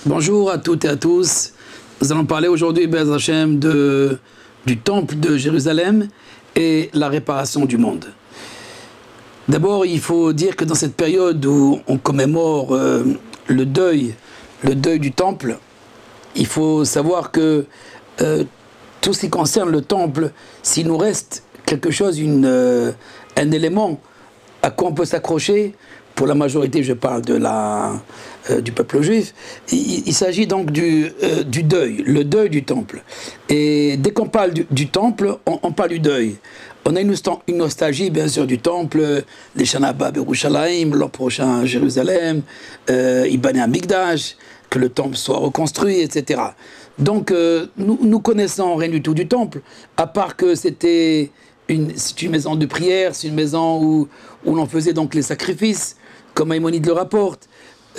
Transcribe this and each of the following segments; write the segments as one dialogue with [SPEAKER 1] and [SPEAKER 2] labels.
[SPEAKER 1] Bonjour à toutes et à tous. Nous allons parler aujourd'hui, Be'ez Hashem, du temple de Jérusalem et la réparation du monde. D'abord, il faut dire que dans cette période où on commémore le deuil du temple, il faut savoir que tout ce qui concerne le temple, s'il nous reste quelque chose, un élément à quoi on peut s'accrocher, pour la majorité, je parle du peuple juif, il s'agit donc du deuil, le deuil du temple. Et dès qu'on parle du temple, on parle du deuil. On a une nostalgie, bien sûr, du temple, les Shana Haba Yerushalayim, l'an prochain à Jérusalem, Ibane Hamikdash, que le temple soit reconstruit, etc. Donc, nous connaissons rien du tout du temple, à part que c'est une maison de prière, c'est une maison où l'on faisait donc les sacrifices, comme Maïmonide le rapporte.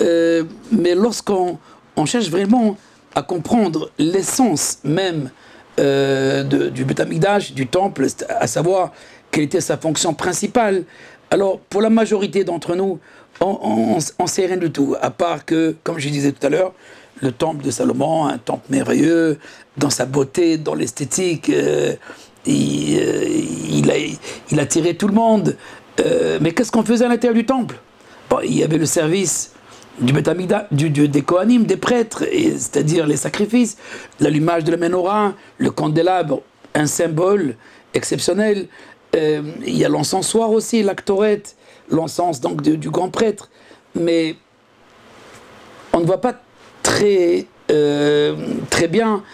[SPEAKER 1] Mais lorsqu'on cherche vraiment à comprendre l'essence même du Beth Amikdash, du temple, à savoir quelle était sa fonction principale, alors pour la majorité d'entre nous, on ne sait rien du tout, à part que, comme je disais tout à l'heure, le temple de Salomon, un temple merveilleux, dans sa beauté, dans l'esthétique, il a attiré tout le monde. Mais qu'est-ce qu'on faisait à l'intérieur du temple? Bon, il y avait le service du Beth Amikdash, des Kohanim, des prêtres, c'est-à-dire les sacrifices, l'allumage de la menorah, le candélabre, un symbole exceptionnel. Il y a l'encensoir aussi, l'actorette, l'encens donc du grand prêtre. Mais on ne voit pas très bien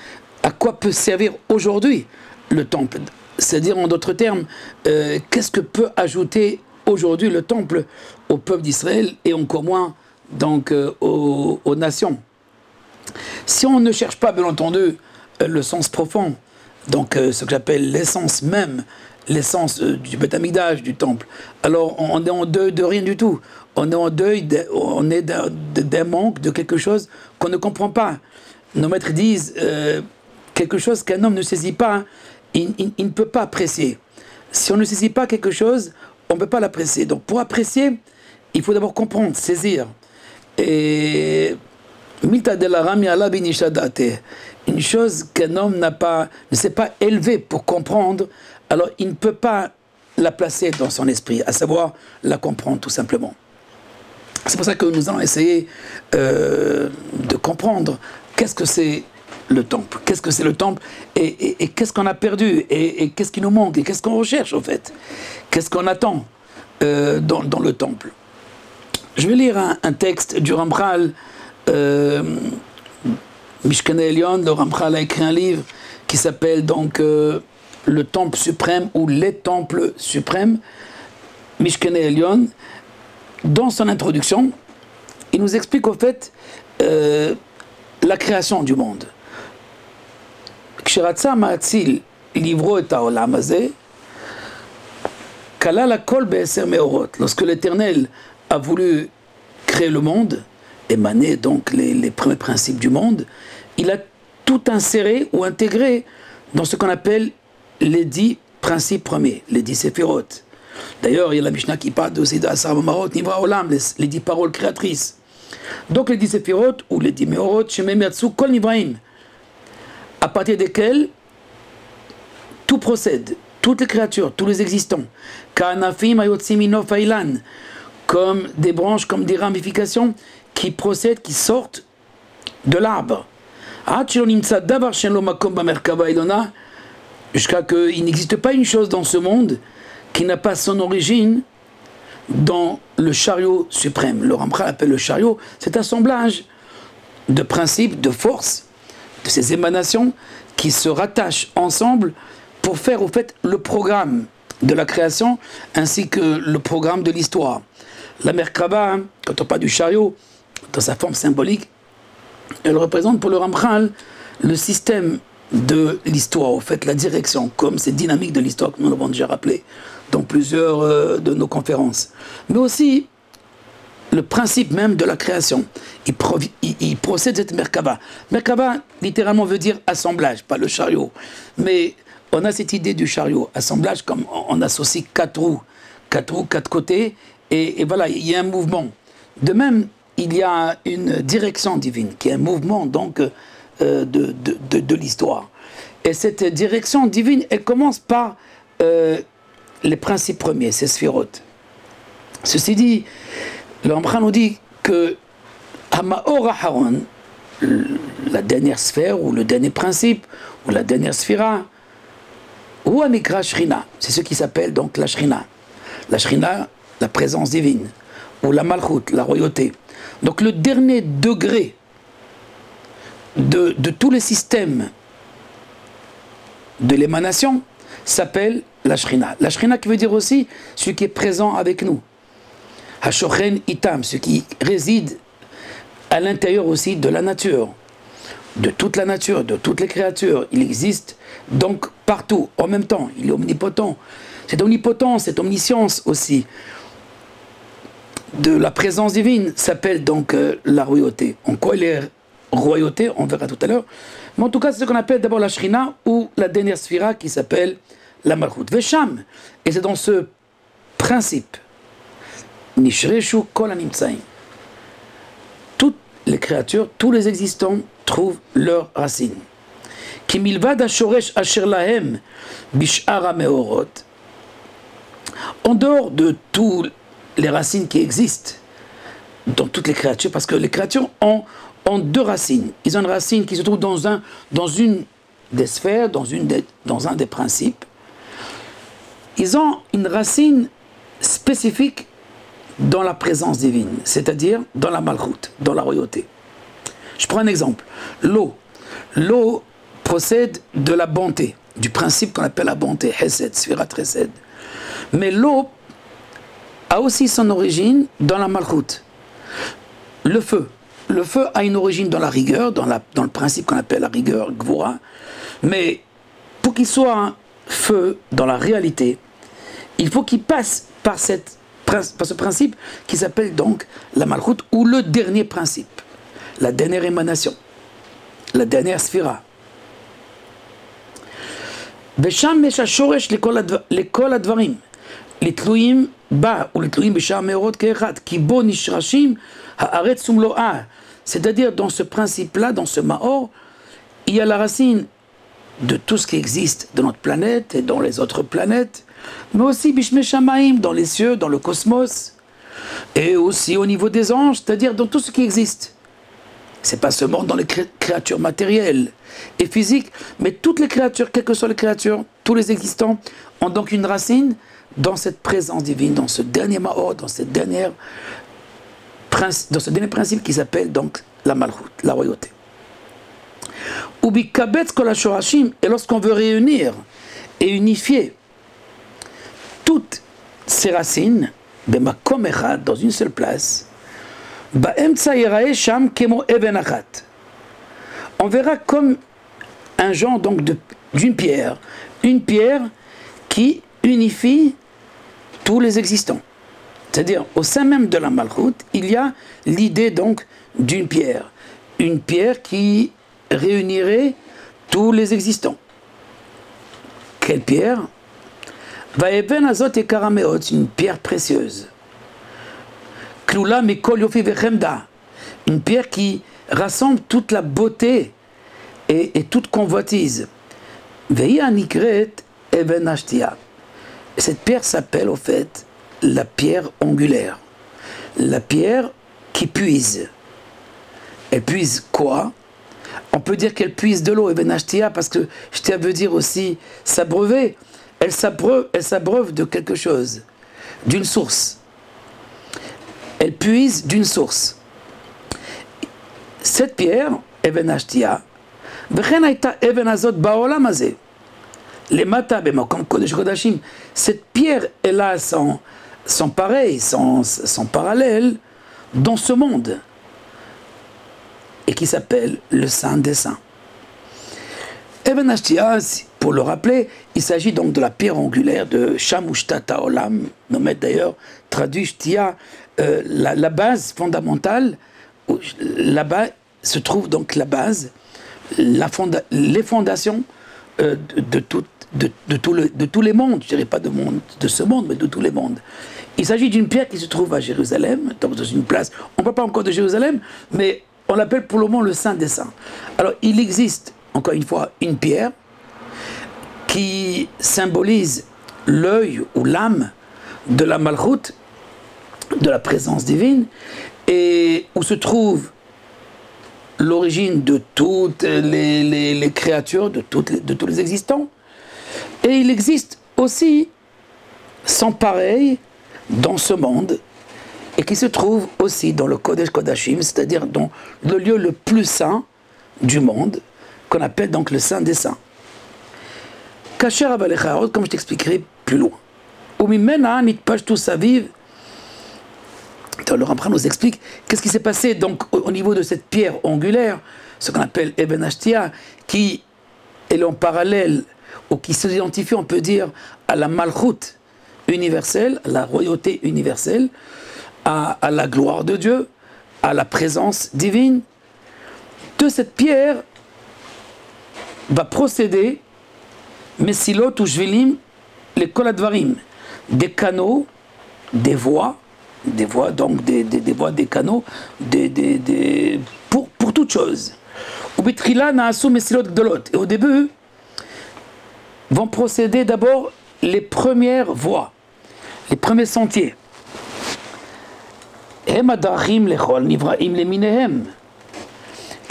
[SPEAKER 1] à quoi peut servir aujourd'hui le temple. C'est-à-dire, en d'autres termes, qu'est-ce que peut ajouter aujourd'hui le temple au peuple d'Israël et encore moins donc aux nations. Si on ne cherche pas, bien entendu, le sens profond, donc ce que j'appelle l'essence même, l'essence du Beth Amikdash, du temple, alors on est en deuil de rien du tout. On est en deuil, d'un manque, de quelque chose qu'on ne comprend pas. Nos maîtres disent quelque chose qu'un homme ne saisit pas, il ne peut pas apprécier. Si on ne saisit pas quelque chose, on ne peut pas l'apprécier. Donc pour apprécier, il faut d'abord comprendre, saisir. Et une chose qu'un homme ne s'est pas élevé pour comprendre, alors il ne peut pas la placer dans son esprit, à savoir la comprendre tout simplement. C'est pour ça que nous allons essayer de comprendre qu'est-ce que c'est le temple, qu'est-ce que c'est le temple et qu'est-ce qu'on a perdu et qu'est-ce qui nous manque et qu'est-ce qu'on recherche au fait, qu'est-ce qu'on attend dans le temple. Je vais lire un texte du Ramchal, Mishkane Elyon. Le Ramchal a écrit un livre qui s'appelle donc Le Temple Suprême ou Les Temples Suprêmes, Mishkane Elyon. Dans son introduction, il nous explique au fait la création du monde. Ksheratza ma'atzil livro et ha'olam hazeh, kala lakol be'eser meorot. Lorsque l'Éternel a voulu créer le monde, émaner donc les premiers principes du monde, il a tout inséré ou intégré dans ce qu'on appelle les 10 principes premiers, les 10 séphirotes. D'ailleurs, il y a la Mishnah qui parle aussi d'Asar Marot, Nivra Olam, les 10 paroles créatrices. Donc les 10 séphirotes ou les 10 meorot, Shemem Yatsu Kol Nivraim, à partir desquels tout procède, toutes les créatures, tous les existants. Ka'anafim Ayotsim Minof Ailan, comme des branches, comme des ramifications qui procèdent, qui sortent de l'arbre. Jusqu'à qu'il n'existe pas une chose dans ce monde qui n'a pas son origine dans le chariot suprême. Le Ramchal appelle le chariot cet assemblage de principes, de forces, de ces émanations qui se rattachent ensemble pour faire au fait le programme de la création ainsi que le programme de l'histoire. La Merkava, quand on parle du chariot, dans sa forme symbolique, elle représente pour le Ramchal le système de l'histoire, au fait la direction, comme cette dynamique de l'histoire que nous l'avons déjà rappelé dans plusieurs de nos conférences. Mais aussi le principe même de la création. Il procède de cette Merkava. Merkava, littéralement, veut dire assemblage, pas le chariot. Mais on a cette idée du chariot, assemblage, comme on associe 4 roues, 4 côtés, et voilà, il y a un mouvement. De même, il y a une direction divine, qui est un mouvement donc de l'histoire. Et cette direction divine, elle commence par les principes premiers, ces sphirotes. Ceci dit, le Ramchal nous dit que Hamaor Aharon, la dernière sphère, ou le dernier principe, ou la dernière sphira, ou Amikra Shrina, c'est ce qui s'appelle donc la Shrina. La Shrina, la présence divine, ou la Malchut, la royauté. Donc le dernier degré de tous les systèmes de l'émanation s'appelle la Shrina. La Shrina qui veut dire aussi ce qui est présent avec nous. Hashochen Itam, ce qui réside à l'intérieur aussi de la nature, de toute la nature, de toutes les créatures. Il existe donc partout, en même temps. Il est omnipotent. Cette omnipotence, cette omniscience aussi de la présence divine s'appelle donc la royauté. En quoi elle est royauté, on verra tout à l'heure. Mais en tout cas, c'est ce qu'on appelle d'abord la Shrina ou la dernière sphira qui s'appelle la Malchut. Vesham, et c'est dans ce principe, Nishreshu kol hanimtsaim. Toutes les créatures, tous les existants trouvent leurs racines. Ki milvad hashoresh asher lahem bish'ar hameorot. En dehors de toutes les racines qui existent dans toutes les créatures, parce que les créatures ont deux racines. Ils ont une racine qui se trouve dans une des sphères, dans un des principes. Ils ont une racine spécifique dans la présence divine, c'est-à-dire dans la Malchut, dans la royauté. Je prends un exemple. L'eau. L'eau procède de la bonté, du principe qu'on appelle la bonté, Hesed, Sfirat Hesed. Mais l'eau a aussi son origine dans la Malchut. Le feu. Le feu a une origine dans la rigueur, dans le principe qu'on appelle la rigueur, Gvura. Mais pour qu'il soit un feu dans la réalité, il faut qu'il passe par ce principe qui s'appelle donc la Malchut, ou le dernier principe, la dernière émanation, la dernière sphira. Besham meshashoresh lekol advarim, litluim ba ou litluim besham meorot keechad, ki bo nishrashim haaretz umloa. C'est-à-dire, dans ce principe-là, dans ce Maor, il y a la racine de tout ce qui existe dans notre planète et dans les autres planètes, mais aussi Bishme Shamaim, dans les cieux, dans le cosmos, et aussi au niveau des anges, c'est-à-dire dans tout ce qui existe. C'est pas seulement dans les créatures matérielles et physiques, mais toutes les créatures, quelles que soient les créatures, tous les existants, ont donc une racine dans cette présence divine, dans ce dernier Maor, dans ce dernier principe qui s'appelle donc la Malchut, la royauté. Ubikabetz kol hashorashim, et lorsqu'on veut réunir et unifier toutes ces racines, bemakom echad, dans une seule place, ba'emtsa yiraeh sham kemo even achat. On verra comme un genre donc d'une pierre, une pierre qui unifie tous les existants. C'est-à-dire, au sein même de la Malchut, il y a l'idée donc d'une pierre. Une pierre qui réunirait tous les existants. Quelle pierre? Vaeben azot et karameot, une pierre précieuse. Klula mikol yofi vechemda, une pierre qui rassemble toute la beauté et toute convoitise. Vei anikret even ashtia. Cette pierre s'appelle au fait la pierre angulaire, la pierre qui puise. Elle puise quoi? On peut dire qu'elle puise de l'eau, Eben Ashtia, parce que Shtia veut dire aussi s'abreuver. Elle s'abreuve de quelque chose, d'une source. Elle puise d'une source. Cette pierre, Eben Ashtia, V'chen haïta Eben Azot ba'olam hazeh, lemata b'makom kodesh kodashim. Cette pierre, elle a son pareil, son parallèle dans ce monde, et qui s'appelle le Saint des Saints. Eben Ashtia, pour le rappeler, il s'agit donc de la pierre angulaire de Shamushtat Olam, nommé d'ailleurs traduit Shtia, la base fondamentale. Là-bas se trouve donc la base, les fondations de de tous les mondes, je ne dirais pas de ce monde, mais de tous les mondes. Il s'agit d'une pierre qui se trouve à Jérusalem, donc dans une place, on ne parle pas encore de Jérusalem, mais on l'appelle pour le moment le Saint des Saints. Alors il existe, encore une fois, une pierre qui symbolise l'œil ou l'âme de la Malchut, de la présence divine, et où se trouve l'origine de toutes les créatures, de tous les existants. Et il existe aussi sans pareil dans ce monde, et qui se trouve aussi dans le Kodesh Kodashim, c'est-à-dire dans le lieu le plus saint du monde, qu'on appelle donc le Saint des Saints. Kasher Abalechahot, comme je t'expliquerai plus loin. Umimena nitpashtu saviv. Le Ramchal nous explique qu'est-ce qui s'est passé donc au niveau de cette pierre angulaire, ce qu'on appelle Eben Ashtia, qui est en parallèle, ou qui s'identifie, on peut dire, à la Malchut universelle, à la royauté universelle, à la gloire de Dieu, à la présence divine. De cette pierre va procéder Mesilot ou Shvilim, les Koladvarim, des canaux, des voies, donc des voies, des canaux, pour toute chose. Et au début, vont procéder d'abord les premières voies, les premiers sentiers. Et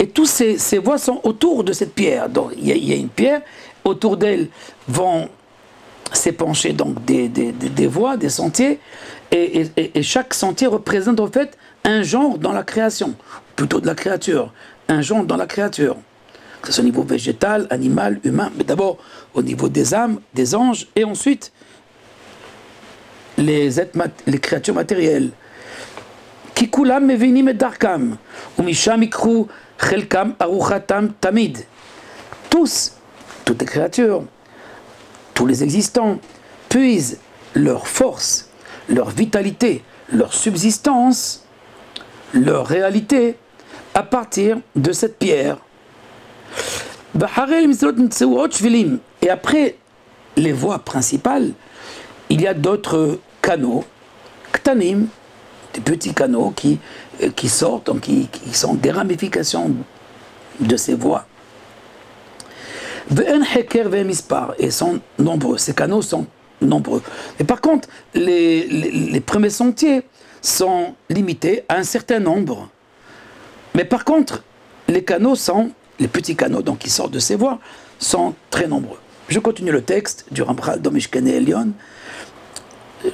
[SPEAKER 1] tous ces voies sont autour de cette pierre. Donc il y a une pierre, autour d'elle vont s'épancher donc des voies, des sentiers, et chaque sentier représente en fait un genre dans la création, plutôt de la créature, un genre dans la créature, que ce soit au niveau végétal, animal, humain, mais d'abord au niveau des âmes, des anges, et ensuite les créatures matérielles. Kikulam mevinim et darkam, umisham ikru chelkam aruchatam tamid. Tous, toutes les créatures, tous les existants, puisent leur force, leur vitalité, leur subsistance, leur réalité à partir de cette pierre. Et après les voies principales, il y a d'autres canaux, ktanim, des petits canaux qui sortent, donc qui sont des ramifications de ces voies. Et sont nombreux, ces canaux sont nombreux. Mais par contre, les premiers sentiers sont limités à un certain nombre. Mais par contre, les petits canaux donc, qui sortent de ces voies sont très nombreux. Je continue le texte du Ramchal dans Mishkene Elyon,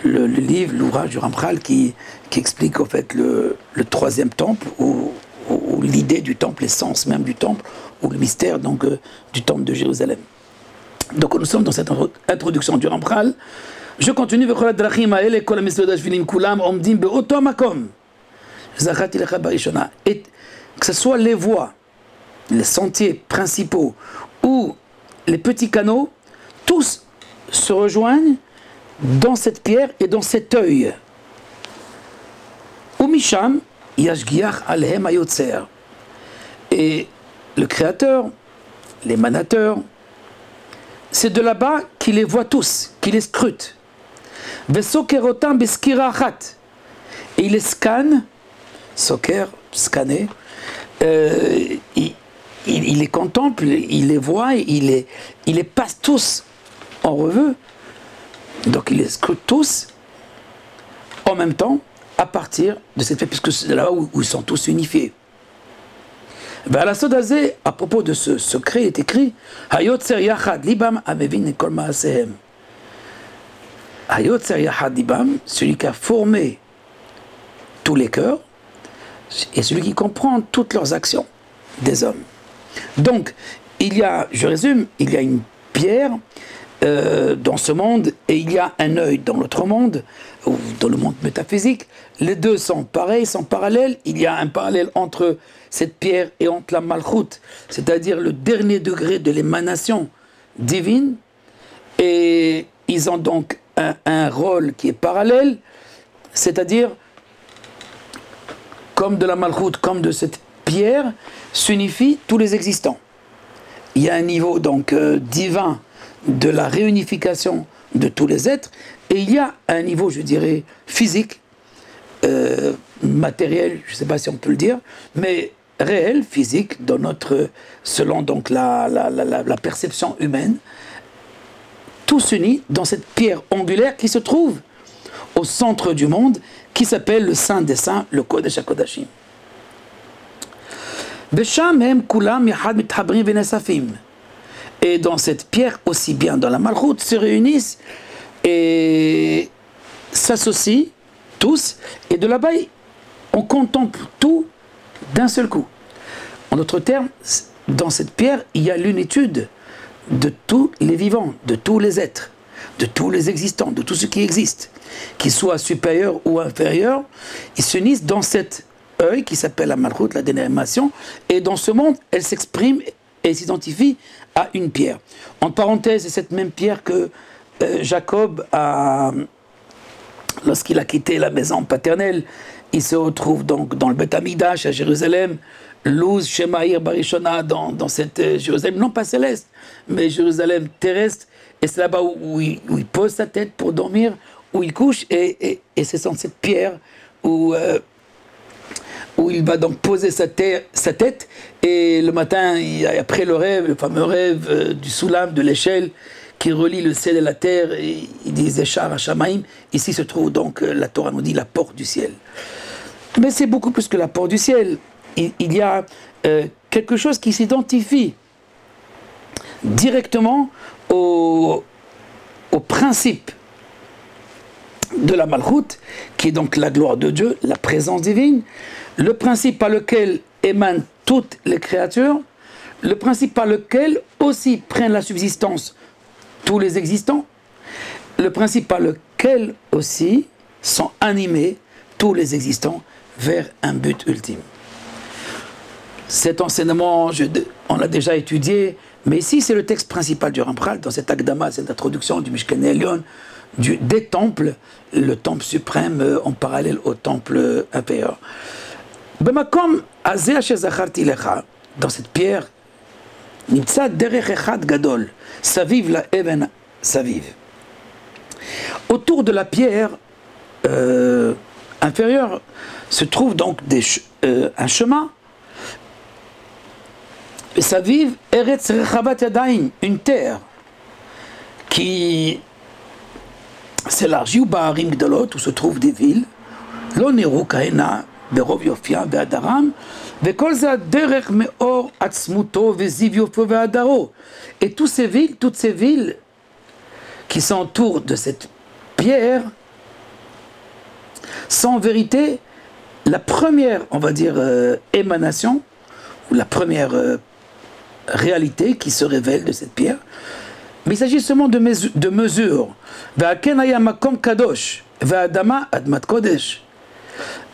[SPEAKER 1] le livre, l'ouvrage du Ramchal qui explique en fait le troisième temple, ou l'idée du temple, l'essence même du temple, ou le mystère donc, du temple de Jérusalem. Donc nous sommes dans cette introduction du Ramchal. Je continue. Et que ce soit les voies, les sentiers principaux ou les petits canaux, tous se rejoignent dans cette pierre et dans cet œil. Umisham yashgiach alehem hayotzer. Et le Créateur, l'émanateur, c'est de là-bas qu'il les voit tous, qu'il les scrute. Vesokerotam beskira achat. Et il les scanne, soker, scanner, il les contemple, il les voit, il les passe tous en revue. Donc il les scrute tous en même temps à partir de cette fête, puisque c'est là où ils sont tous unifiés. À propos de ce secret est écrit Hayotzer Yachad Libam Amevin Kol Maasehem. Hayotzer Yachad Libam, celui qui a formé tous les cœurs et celui qui comprend toutes leurs actions des hommes. Donc, il y a, je résume, il y a une pierre dans ce monde et il y a un œil dans l'autre monde, ou dans le monde métaphysique. Les deux sont pareils, sont parallèles. Il y a un parallèle entre cette pierre et entre la Malchut, c'est-à-dire le dernier degré de l'émanation divine, et ils ont donc un rôle qui est parallèle, c'est-à-dire comme de la Malchut, comme de cette pierre, s'unifient tous les existants. Il y a un niveau donc divin de la réunification de tous les êtres, et il y a un niveau, je dirais, physique, matériel, je ne sais pas si on peut le dire, mais réel, physique, dans notre, selon donc la perception humaine, tout s'unit dans cette pierre angulaire qui se trouve au centre du monde, qui s'appelle le Saint des Saints, le Kodesh HaKodashim. Et dans cette pierre, aussi bien dans la Malchut, se réunissent et s'associent tous, et de là-bas, on contemple tout d'un seul coup. En d'autres termes, dans cette pierre, il y a l'unitude de tous les vivants, de tous les êtres, de tous les existants, de tout ce qui existe, qu'ils soient supérieurs ou inférieurs, ils s'unissent dans cet œil qui s'appelle la Malchut, la dénomination, et dans ce monde, elle s'exprime et s'identifie à une pierre. En parenthèse, c'est cette même pierre que Jacob a, lorsqu'il a quitté la maison paternelle, il se retrouve donc dans le Beth Amikdash à Jérusalem, Luz, Shemaïr, Barishona, dans cette Jérusalem, non pas céleste, mais Jérusalem terrestre, et c'est là-bas où il pose sa tête pour dormir, où il couche, et c'est dans cette pierre où il va donc poser sa tête, et le matin, après le rêve, le fameux rêve du Soulam, de l'échelle, qui relie le ciel et la terre, et il dit Zéchar Hashamaim, ici se trouve donc, la Torah nous dit, la porte du ciel. Mais c'est beaucoup plus que la porte du ciel. Il y a quelque chose qui s'identifie directement au principe de la Malchut, qui est donc la gloire de Dieu, la présence divine, le principe par lequel émanent toutes les créatures, le principe par lequel aussi prennent la subsistance tous les existants, le principe par lequel aussi sont animés tous les existants vers un but ultime. Cet enseignement, on l'a déjà étudié, mais ici c'est le texte principal du Ramchal, dans cet Akdama, cette introduction du Mishkan Elyon, des temples, le temple suprême en parallèle au temple inférieur. Bemakom azeh asher zacharti lecha, dans cette pierre, nimtza derech echad gadol, saviv la even saviv. Autour de la pierre inférieure se trouve donc un chemin. Saviv eretz rechavat yadayim, une terre qui s'élargit ou ba'arim gdolot, où se trouvent des villes. Lo niru kahena berov yofiam ve'adaram, ve'kol ze derech me'or atzmuto ve'ziv yofo ve'adaro. Et toutes ces villes qui s'entourent de cette pierre sont en vérité la première, on va dire, émanation, ou la première réalité qui se révèle de cette pierre. Mais il s'agit seulement de mesures.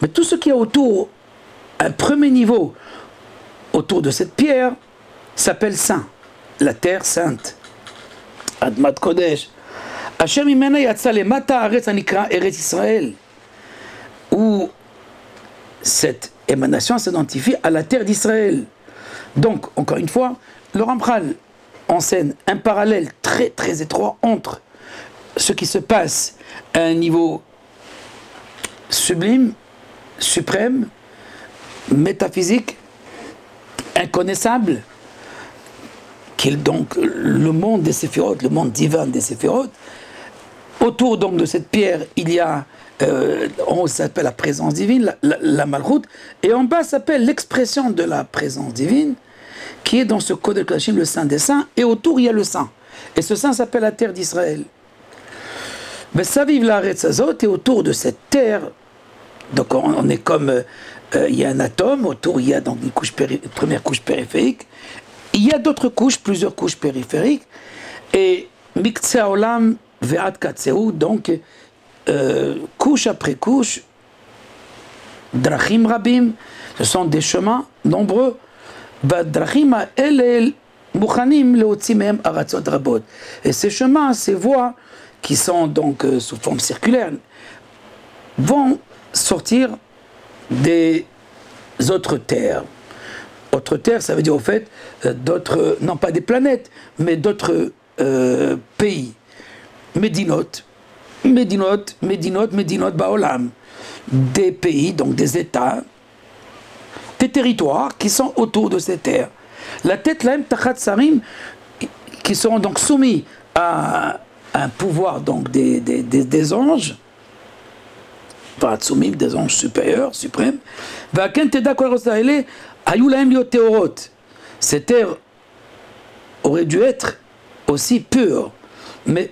[SPEAKER 1] Mais tout ce qui est autour, un premier niveau autour de cette pierre, s'appelle saint, la terre sainte. Admat Kodesh. Asher mimena yatsa lemata haaretz hanikra Eretz Israël. Où cette émanation s'identifie à la terre d'Israël. Donc, encore une fois, le Ramchal enseigne un parallèle très très étroit entre ce qui se passe à un niveau sublime, suprême, métaphysique, inconnaissable, qui est donc le monde des séphirotes, le monde divin des séphirotes. Autour donc de cette pierre, il y a, on s'appelle la présence divine, la Malchut, et en bas s'appelle l'expression de la présence divine, qui est dans ce Kodesh HaKodashim, le Saint des Saints, et autour il y a le Saint. Et ce Saint s'appelle la terre d'Israël. Mais ça vive la Retzazot, et autour de cette terre, donc on est comme, il y a un atome, autour il y a donc une première couche périphérique, il y a d'autres couches, plusieurs couches périphériques, et Miktsa Olam Ve'at Katseu, donc couche après couche, Drachim Rabim, ce sont des chemins nombreux, et ces chemins, ces voies qui sont donc sous forme circulaire, vont sortir des autres terres. Autres terres, ça veut dire au fait d'autres, non pas des planètes, mais d'autres pays, Medinot, Baolam, des pays, donc des États, des territoires qui sont autour de ces terres. La tête laim tachat sarim, qui seront donc soumis à un pouvoir donc des anges, des anges supérieurs, suprêmes. Ces terres auraient dû être aussi pures, mais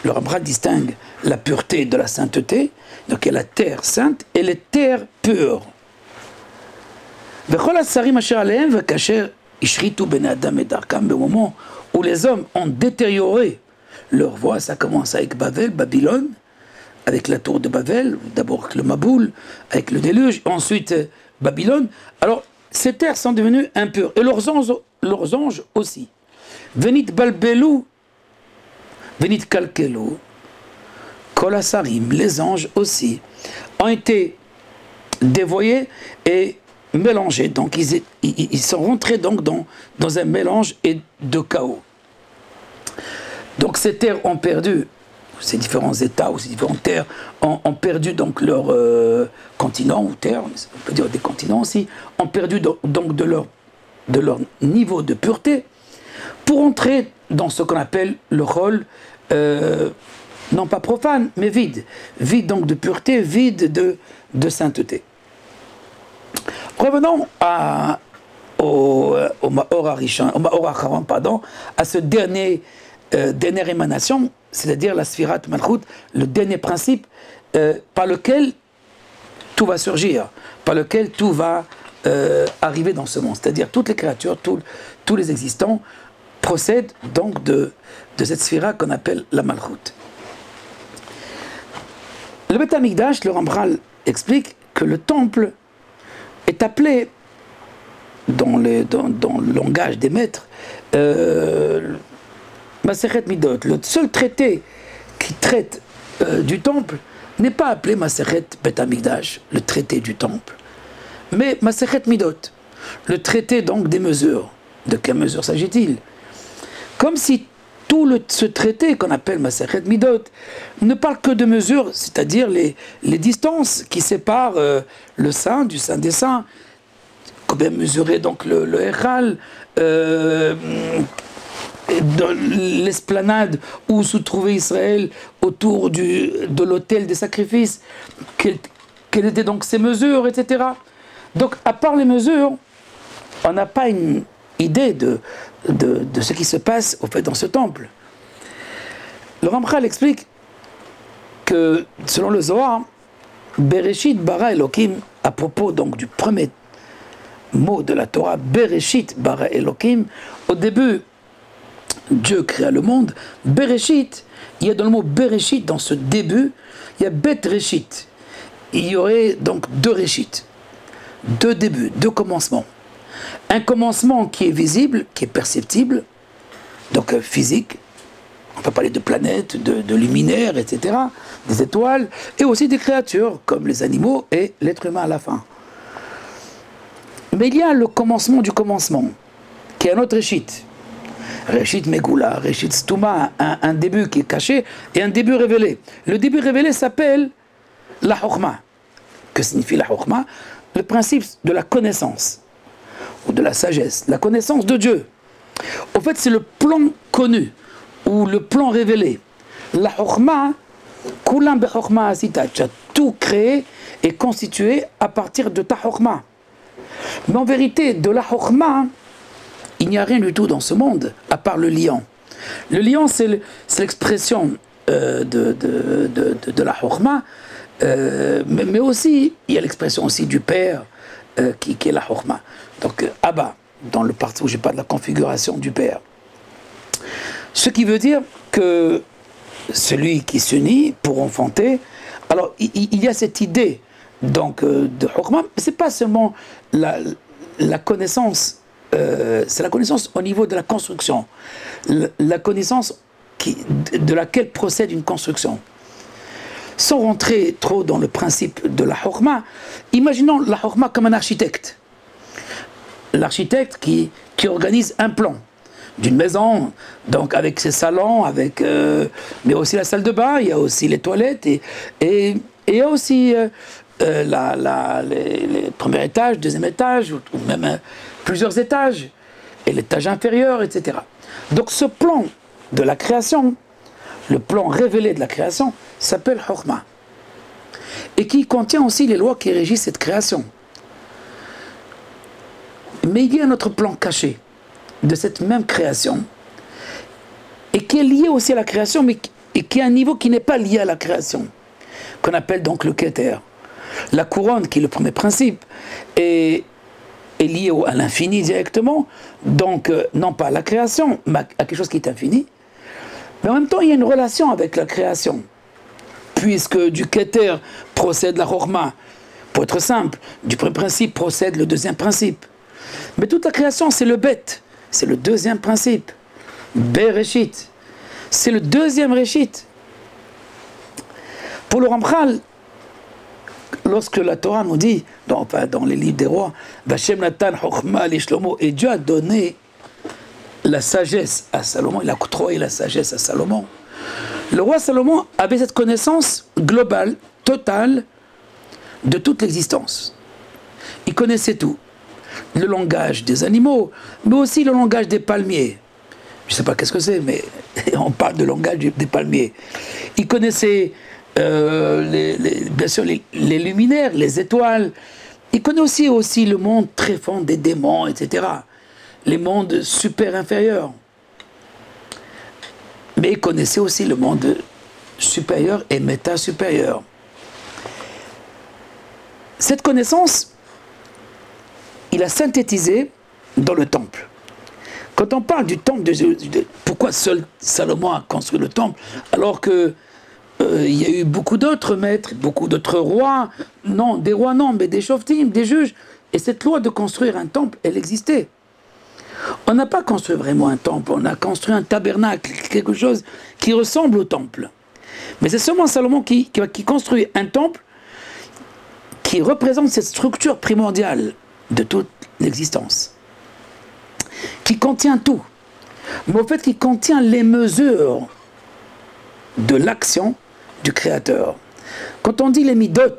[SPEAKER 1] le Rambam distingue la pureté de la sainteté, donc il y a la terre sainte et les terres pures. Au moment où les hommes ont détérioré leur voix, ça commence avec Babylone, avec la tour de Babel, d'abord avec le Maboul, avec le déluge, ensuite Babylone. Alors, ces terres sont devenues impures, et leurs anges aussi. Venit balbelou, venit kalkelou, kolasarim, les anges aussi, ont été dévoyés et mélangés. Donc, ils sont rentrés donc dans un mélange et de chaos. Donc, ces terres ont perdu, ces différents États ou ces différentes terres ont perdu donc leur continent ou terre, on peut dire des continents aussi, ont perdu donc de leur niveau de pureté pour entrer dans ce qu'on appelle le rôle, non pas profane, mais vide. Vide donc de pureté, vide de sainteté. Revenons au Maor Acharon, pardon, à ce dernière émanation, c'est-à-dire la Sfirat Malchut, le dernier principe par lequel tout va surgir, par lequel tout va arriver dans ce monde. C'est-à-dire toutes les créatures, tous les existants procèdent donc de cette Sphira qu'on appelle la Malchut. Le Beth Amikdash, le Rambral explique que le temple est appelé, dans le langage des maîtres, Masechet Midot. Le seul traité qui traite du temple n'est pas appelé Masechet Beth Amikdash, le traité du temple, mais Masechet Midot, le traité donc des mesures. De quelle mesure s'agit-il? Comme si tout ce traité qu'on appelle Masechet Midot ne parle que de mesures, c'est-à-dire les distances qui séparent le saint du saint des saints, combien mesurer donc le Echal, l'esplanade où se trouvait Israël autour de l'autel des sacrifices, quelles étaient donc ces mesures, etc. Donc à part les mesures, on n'a pas une idée de ce qui se passe au fait dans ce temple. Le Ramchal explique que selon le Zohar, Bereshit bara Elokim, à propos donc du premier mot de la Torah, Bereshit bara Elokim, au début Dieu créa le monde. Bereshit, il y a dans le mot Bereshit, dans ce début, il y a Bet Reshit. Il y aurait donc deux Reshit, deux débuts, deux commencements. Un commencement qui est visible, qui est perceptible, donc physique. On peut parler de planètes, de luminaires, etc., des étoiles, et aussi des créatures, comme les animaux et l'être humain à la fin. Mais il y a le commencement du commencement, qui est un autre Reshit. Reshit Megula, Reshit Stuma, un début qui est caché et un début révélé. Le début révélé s'appelle la Chokhmah. Que signifie la Chokhmah? Le principe de la connaissance, ou de la sagesse, la connaissance de Dieu. Au fait, c'est le plan connu, ou le plan révélé. La Chokhmah, Kulam be Chokhmah asita, tu as tout créé et constitué à partir de ta Chokhmah. Mais en vérité, de la Chokhmah, il n'y a rien du tout dans ce monde, à part le lion. Le lion, c'est l'expression de la Chokhmah, mais aussi, il y a l'expression aussi du Père, qui est la Chokhmah. Donc, Abba, dans le parti où je parle de la configuration du Père. Ce qui veut dire que celui qui s'unit pour enfanter, alors il y a cette idée donc, de Chokhmah, mais ce n'est pas seulement la connaissance, c'est la connaissance au niveau de la construction, la connaissance de laquelle procède une construction. Sans rentrer trop dans le principe de la Chokhmah, imaginons la Chokhmah comme un architecte. L'architecte qui organise un plan. d'une maison, donc avec ses salons, mais aussi la salle de bain, il y a aussi les toilettes, et il y a aussi les premiers étages, deuxième étage, ou même plusieurs étages, et l'étage inférieur, etc. Donc ce plan de la création, le plan révélé de la création, s'appelle Chokhmah, et qui contient aussi les lois qui régissent cette création. Mais il y a un autre plan caché de cette même création, et qui est lié aussi à la création, mais qui est à un niveau qui n'est pas lié à la création, qu'on appelle donc le Keter. La couronne, qui est le premier principe, est liée à l'infini directement, donc non pas à la création, mais à quelque chose qui est infini. Mais en même temps, il y a une relation avec la création, puisque du Keter procède la Chokhmah. Pour être simple, du premier principe procède le deuxième principe. Mais toute la création, c'est le Bet, c'est le deuxième principe. Bereshit, c'est le deuxième Réchit. Pour le Ramchal, lorsque la Torah nous dit, dans les livres des rois, Vashem Natan Chokhmah li Shlomo, et Dieu a donné la sagesse à Salomon, il a octroyé la sagesse à Salomon. Le roi Salomon avait cette connaissance globale, totale, de toute l'existence. Il connaissait tout. Le langage des animaux, mais aussi le langage des palmiers. Je ne sais pas qu'est-ce que c'est, mais on parle de langage des palmiers. Il connaissait bien sûr les luminaires, les étoiles. Il connaissait aussi le monde très fond des démons, etc. Les mondes super inférieurs. Mais il connaissait aussi le monde supérieur et méta-supérieur. Cette connaissance, il a synthétisé dans le temple. Quand on parle du temple, pourquoi seul Salomon a construit le temple, alors que il y a eu beaucoup d'autres maîtres, beaucoup d'autres rois, non, des rois non, mais des shoftim, des juges, et cette loi de construire un temple, elle existait. On n'a pas construit vraiment un temple, on a construit un tabernacle, quelque chose qui ressemble au temple. Mais c'est seulement Salomon qui construit un temple qui représente cette structure primordiale de toute l'existence, qui contient tout, mais au fait qui contient les mesures de l'action du Créateur. Quand on dit les midot,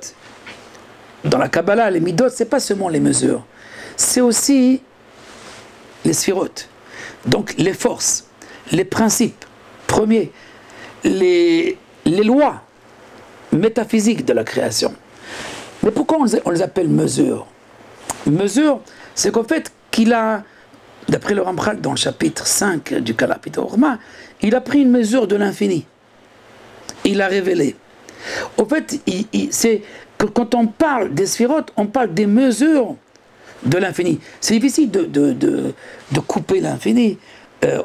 [SPEAKER 1] dans la Kabbalah, les midot, c'est pas seulement les mesures, c'est aussi les sphirotes, donc les forces, les principes premiers, les lois métaphysiques de la création. Mais pourquoi on les appelle mesures? Mesure, c'est qu'en fait, qu'il a, d'après le Ramchal, dans le chapitre 5 du Kalapita Chokhmah, il a pris une mesure de l'infini. Il l'a révélé. Au fait, c'est que quand on parle des sphirotes, on parle des mesures de l'infini. C'est difficile de couper l'infini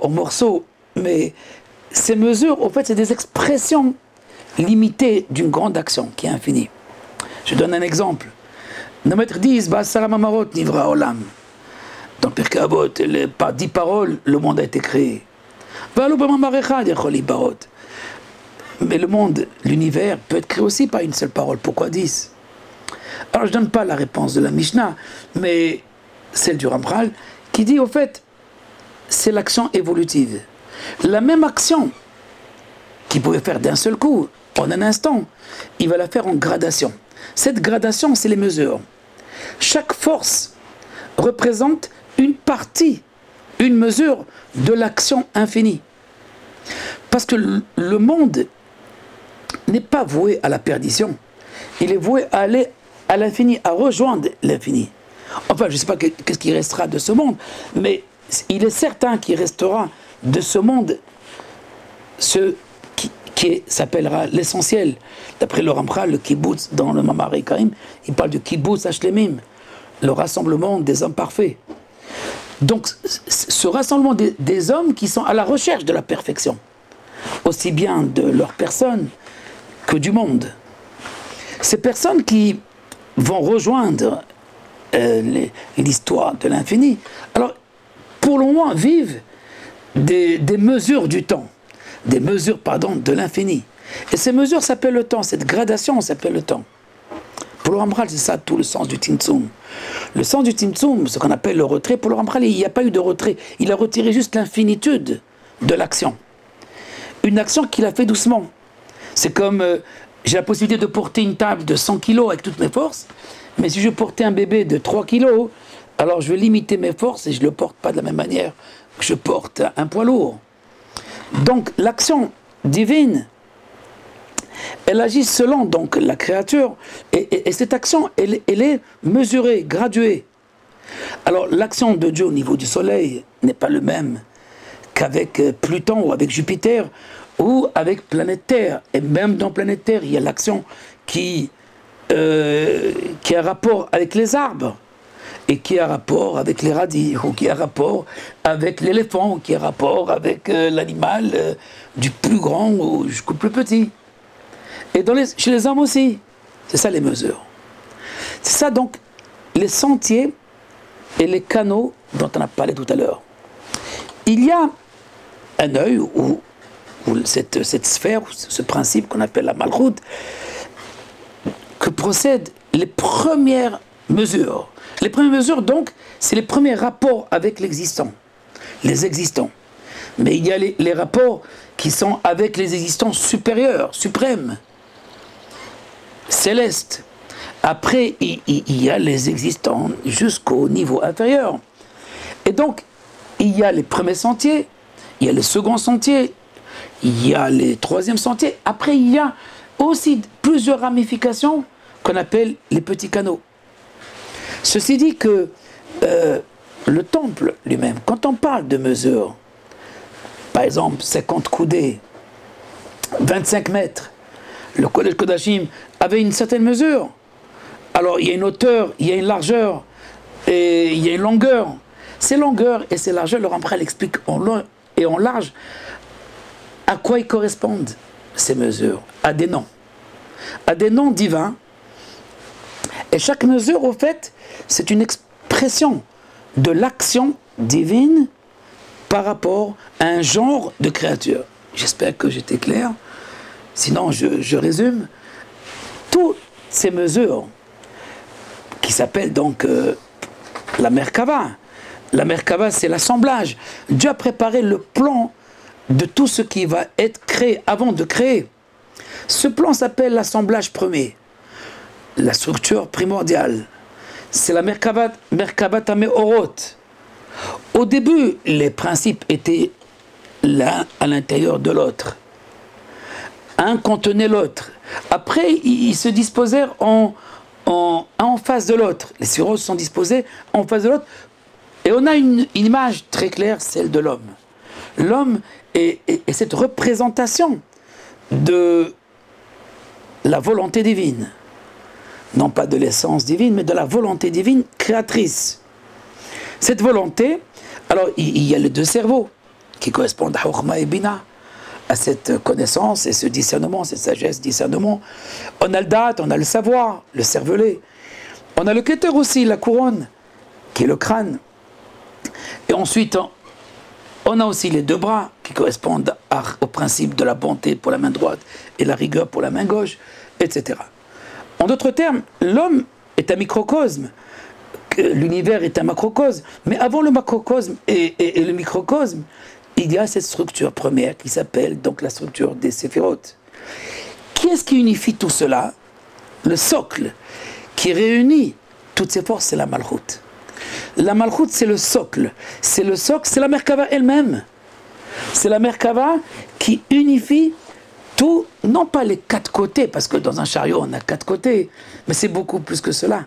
[SPEAKER 1] en morceaux, mais ces mesures, au fait, c'est des expressions limitées d'une grande action qui est infinie. Je donne un exemple. Nos maîtres disent, Ba'asara Amarot nivra olam. Dans Pirkei Avot, par 10 paroles, le monde a été créé. Va'alu b'mamar echad yachol libarot. Mais le monde, l'univers, peut être créé aussi par une seule parole. Pourquoi 10? Alors je ne donne pas la réponse de la Mishnah, mais celle du Ramchal, qui dit au fait, c'est l'action évolutive. La même action qu'il pouvait faire d'un seul coup, en un instant, il va la faire en gradation. Cette gradation, c'est les mesures. Chaque force représente une partie, une mesure de l'action infinie. Parce que le monde n'est pas voué à la perdition. Il est voué à aller à l'infini, à rejoindre l'infini. Enfin, je ne sais pas qu'est-ce qui restera de ce monde, mais il est certain qu'il restera de ce monde ce qui s'appellera l'essentiel. D'après le Ramchal, le kibbutz, dans le Mamar Ikarim, il parle du kibbutz Hashlemim, le rassemblement des hommes parfaits. Donc, ce rassemblement des hommes qui sont à la recherche de la perfection, aussi bien de leur personne que du monde. Ces personnes qui vont rejoindre l'histoire de l'infini, alors, pour le moins, vivent des mesures du temps, des mesures, pardon, de l'infini. Et ces mesures s'appellent le temps, cette gradation s'appelle le temps. Pour le Ramchal, c'est ça tout le sens du Tzimtzum. Le sens du Tzimtzum, ce qu'on appelle le retrait, pour le Ramchal, il n'y a pas eu de retrait. Il a retiré juste l'infinitude de l'action. Une action qu'il a fait doucement. C'est comme, j'ai la possibilité de porter une table de 100 kg avec toutes mes forces, mais si je portais un bébé de 3 kg, alors je vais limiter mes forces et je ne le porte pas de la même manière que je porte un poids lourd. Donc l'action divine, elle agit selon donc la créature, et cette action, elle est mesurée, graduée. Alors l'action de Dieu au niveau du soleil n'est pas le même qu'avec Pluton ou avec Jupiter ou avec planète Terre. Et même dans planète Terre, il y a l'action qui a rapport avec les arbres, et qui a rapport avec les radis, ou qui a rapport avec l'éléphant, ou qui a rapport avec l'animal du plus grand jusqu'au plus petit. Et chez les hommes aussi. C'est ça les mesures. C'est ça donc les sentiers et les canaux dont on a parlé tout à l'heure. Il y a un œil où cette sphère, ce principe qu'on appelle la Malchut, que procèdent les premières mesures. Les premières mesures, donc, c'est les premiers rapports avec l'existant, les existants. Mais il y a les rapports qui sont avec les existants supérieurs, suprêmes, célestes. Après, il y a les existants jusqu'au niveau inférieur. Et donc, il y a les premiers sentiers, il y a les seconds sentiers, il y a les troisièmes sentiers. Après, il y a aussi plusieurs ramifications qu'on appelle les petits canaux. Ceci dit que le temple lui-même, quand on parle de mesures, par exemple 50 coudées, 25 mètres, le Kodesh Kodashim avait une certaine mesure. Alors il y a une hauteur, il y a une largeur, et il y a une longueur. Ces longueurs et ces largeurs, le Ramchal explique en long et en large à quoi ils correspondent, ces mesures, à des noms divins. Et chaque mesure, au fait, c'est une expression de l'action divine par rapport à un genre de créature. J'espère que j'étais clair. Sinon, je résume. Toutes ces mesures, qui s'appellent donc la Merkava. La Merkava, c'est l'assemblage. Dieu a préparé le plan de tout ce qui va être créé avant de créer. Ce plan s'appelle l'assemblage premier. La structure primordiale, c'est la Merkavat Hameorot. Au début, les principes étaient l'un à l'intérieur de l'autre. Un contenait l'autre. Après, ils se disposèrent en face de l'autre. Les sphéroses sont disposées en face de l'autre. Et on a une image très claire, celle de l'homme. L'homme est cette représentation de la volonté divine. Non pas de l'essence divine, mais de la volonté divine créatrice. Cette volonté, alors il y a les deux cerveaux qui correspondent à Chokhmah et Bina, à cette connaissance et ce discernement, cette sagesse, discernement. On a le date, on a le savoir, le cervelet. On a le Keter aussi, la couronne, qui est le crâne. Et ensuite, on a aussi les deux bras qui correspondent au principe de la bonté pour la main droite et la rigueur pour la main gauche, etc. En d'autres termes, l'homme est un microcosme, l'univers est un macrocosme, mais avant le macrocosme et le microcosme, il y a cette structure première qui s'appelle donc la structure des séphirotes. Qui est-ce qui unifie tout cela? Le socle qui réunit toutes ces forces, c'est la Malchut. La Malchut, c'est le socle. C'est le socle, c'est la Merkava elle-même. C'est la Merkava qui unifie tout, non pas les quatre côtés, parce que dans un chariot on a quatre côtés, mais c'est beaucoup plus que cela.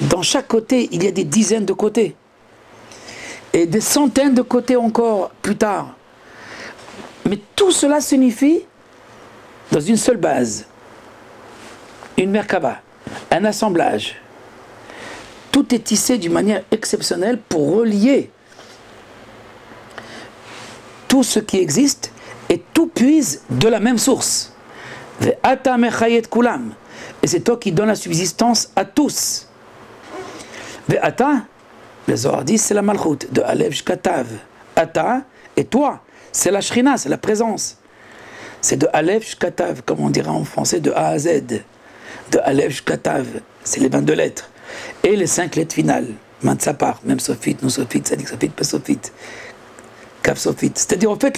[SPEAKER 1] Dans chaque côté, il y a des dizaines de côtés. Et des centaines de côtés encore plus tard. Mais tout cela s'unifie dans une seule base. Une Merkava, un assemblage. Tout est tissé d'une manière exceptionnelle pour relier tout ce qui existe et tout puise de la même source. Et c'est toi qui donnes la subsistance à tous. Ve'ata, les Zohar disent, c'est la Malchut, de Alev jusqu'à Tav. Ata, et toi, c'est la Shrina, c'est la présence. C'est de Alev jusqu'à Tav, comme on dirait en français, de A à Z. De Alev jusqu'à Tav, c'est les 22 lettres. et les 5 lettres finales. Mansapar, même sophite, non sophite, sadik sophite, pas sophite, kaf sophite. C'est-à-dire en fait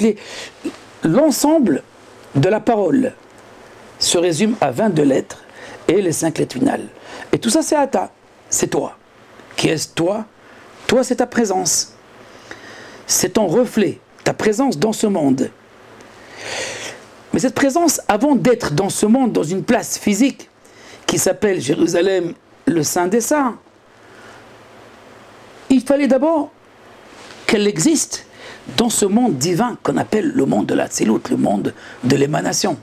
[SPEAKER 1] l'ensemble de la parole se résume à 22 lettres et les 5 lettres finales. Et tout ça c'est Ata, c'est toi. Qui est-ce toi? Toi c'est ta présence. C'est ton reflet, ta présence dans ce monde. Mais cette présence, avant d'être dans ce monde, dans une place physique qui s'appelle Jérusalem, le Saint des Saints, il fallait d'abord qu'elle existe dans ce monde divin qu'on appelle le monde de la Tzilut, le monde de l'émanation.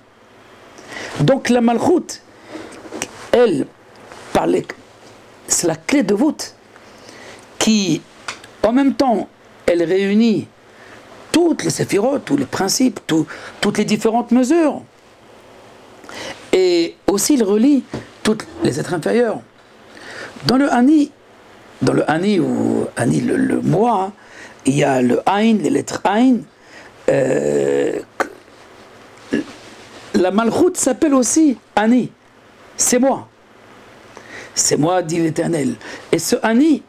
[SPEAKER 1] Donc la Malchut, elle, c'est la clé de voûte qui, en même temps, elle réunit toutes les séphirotes, tous les principes, toutes les différentes mesures. Et aussi, il relie tous les êtres inférieurs. Dans le Ani ou Ani, le moi, hein, il y a le Ain, les lettres Ain. La Malchut s'appelle aussi Ani. C'est moi. C'est moi, dit l'Éternel. Et ce Ani,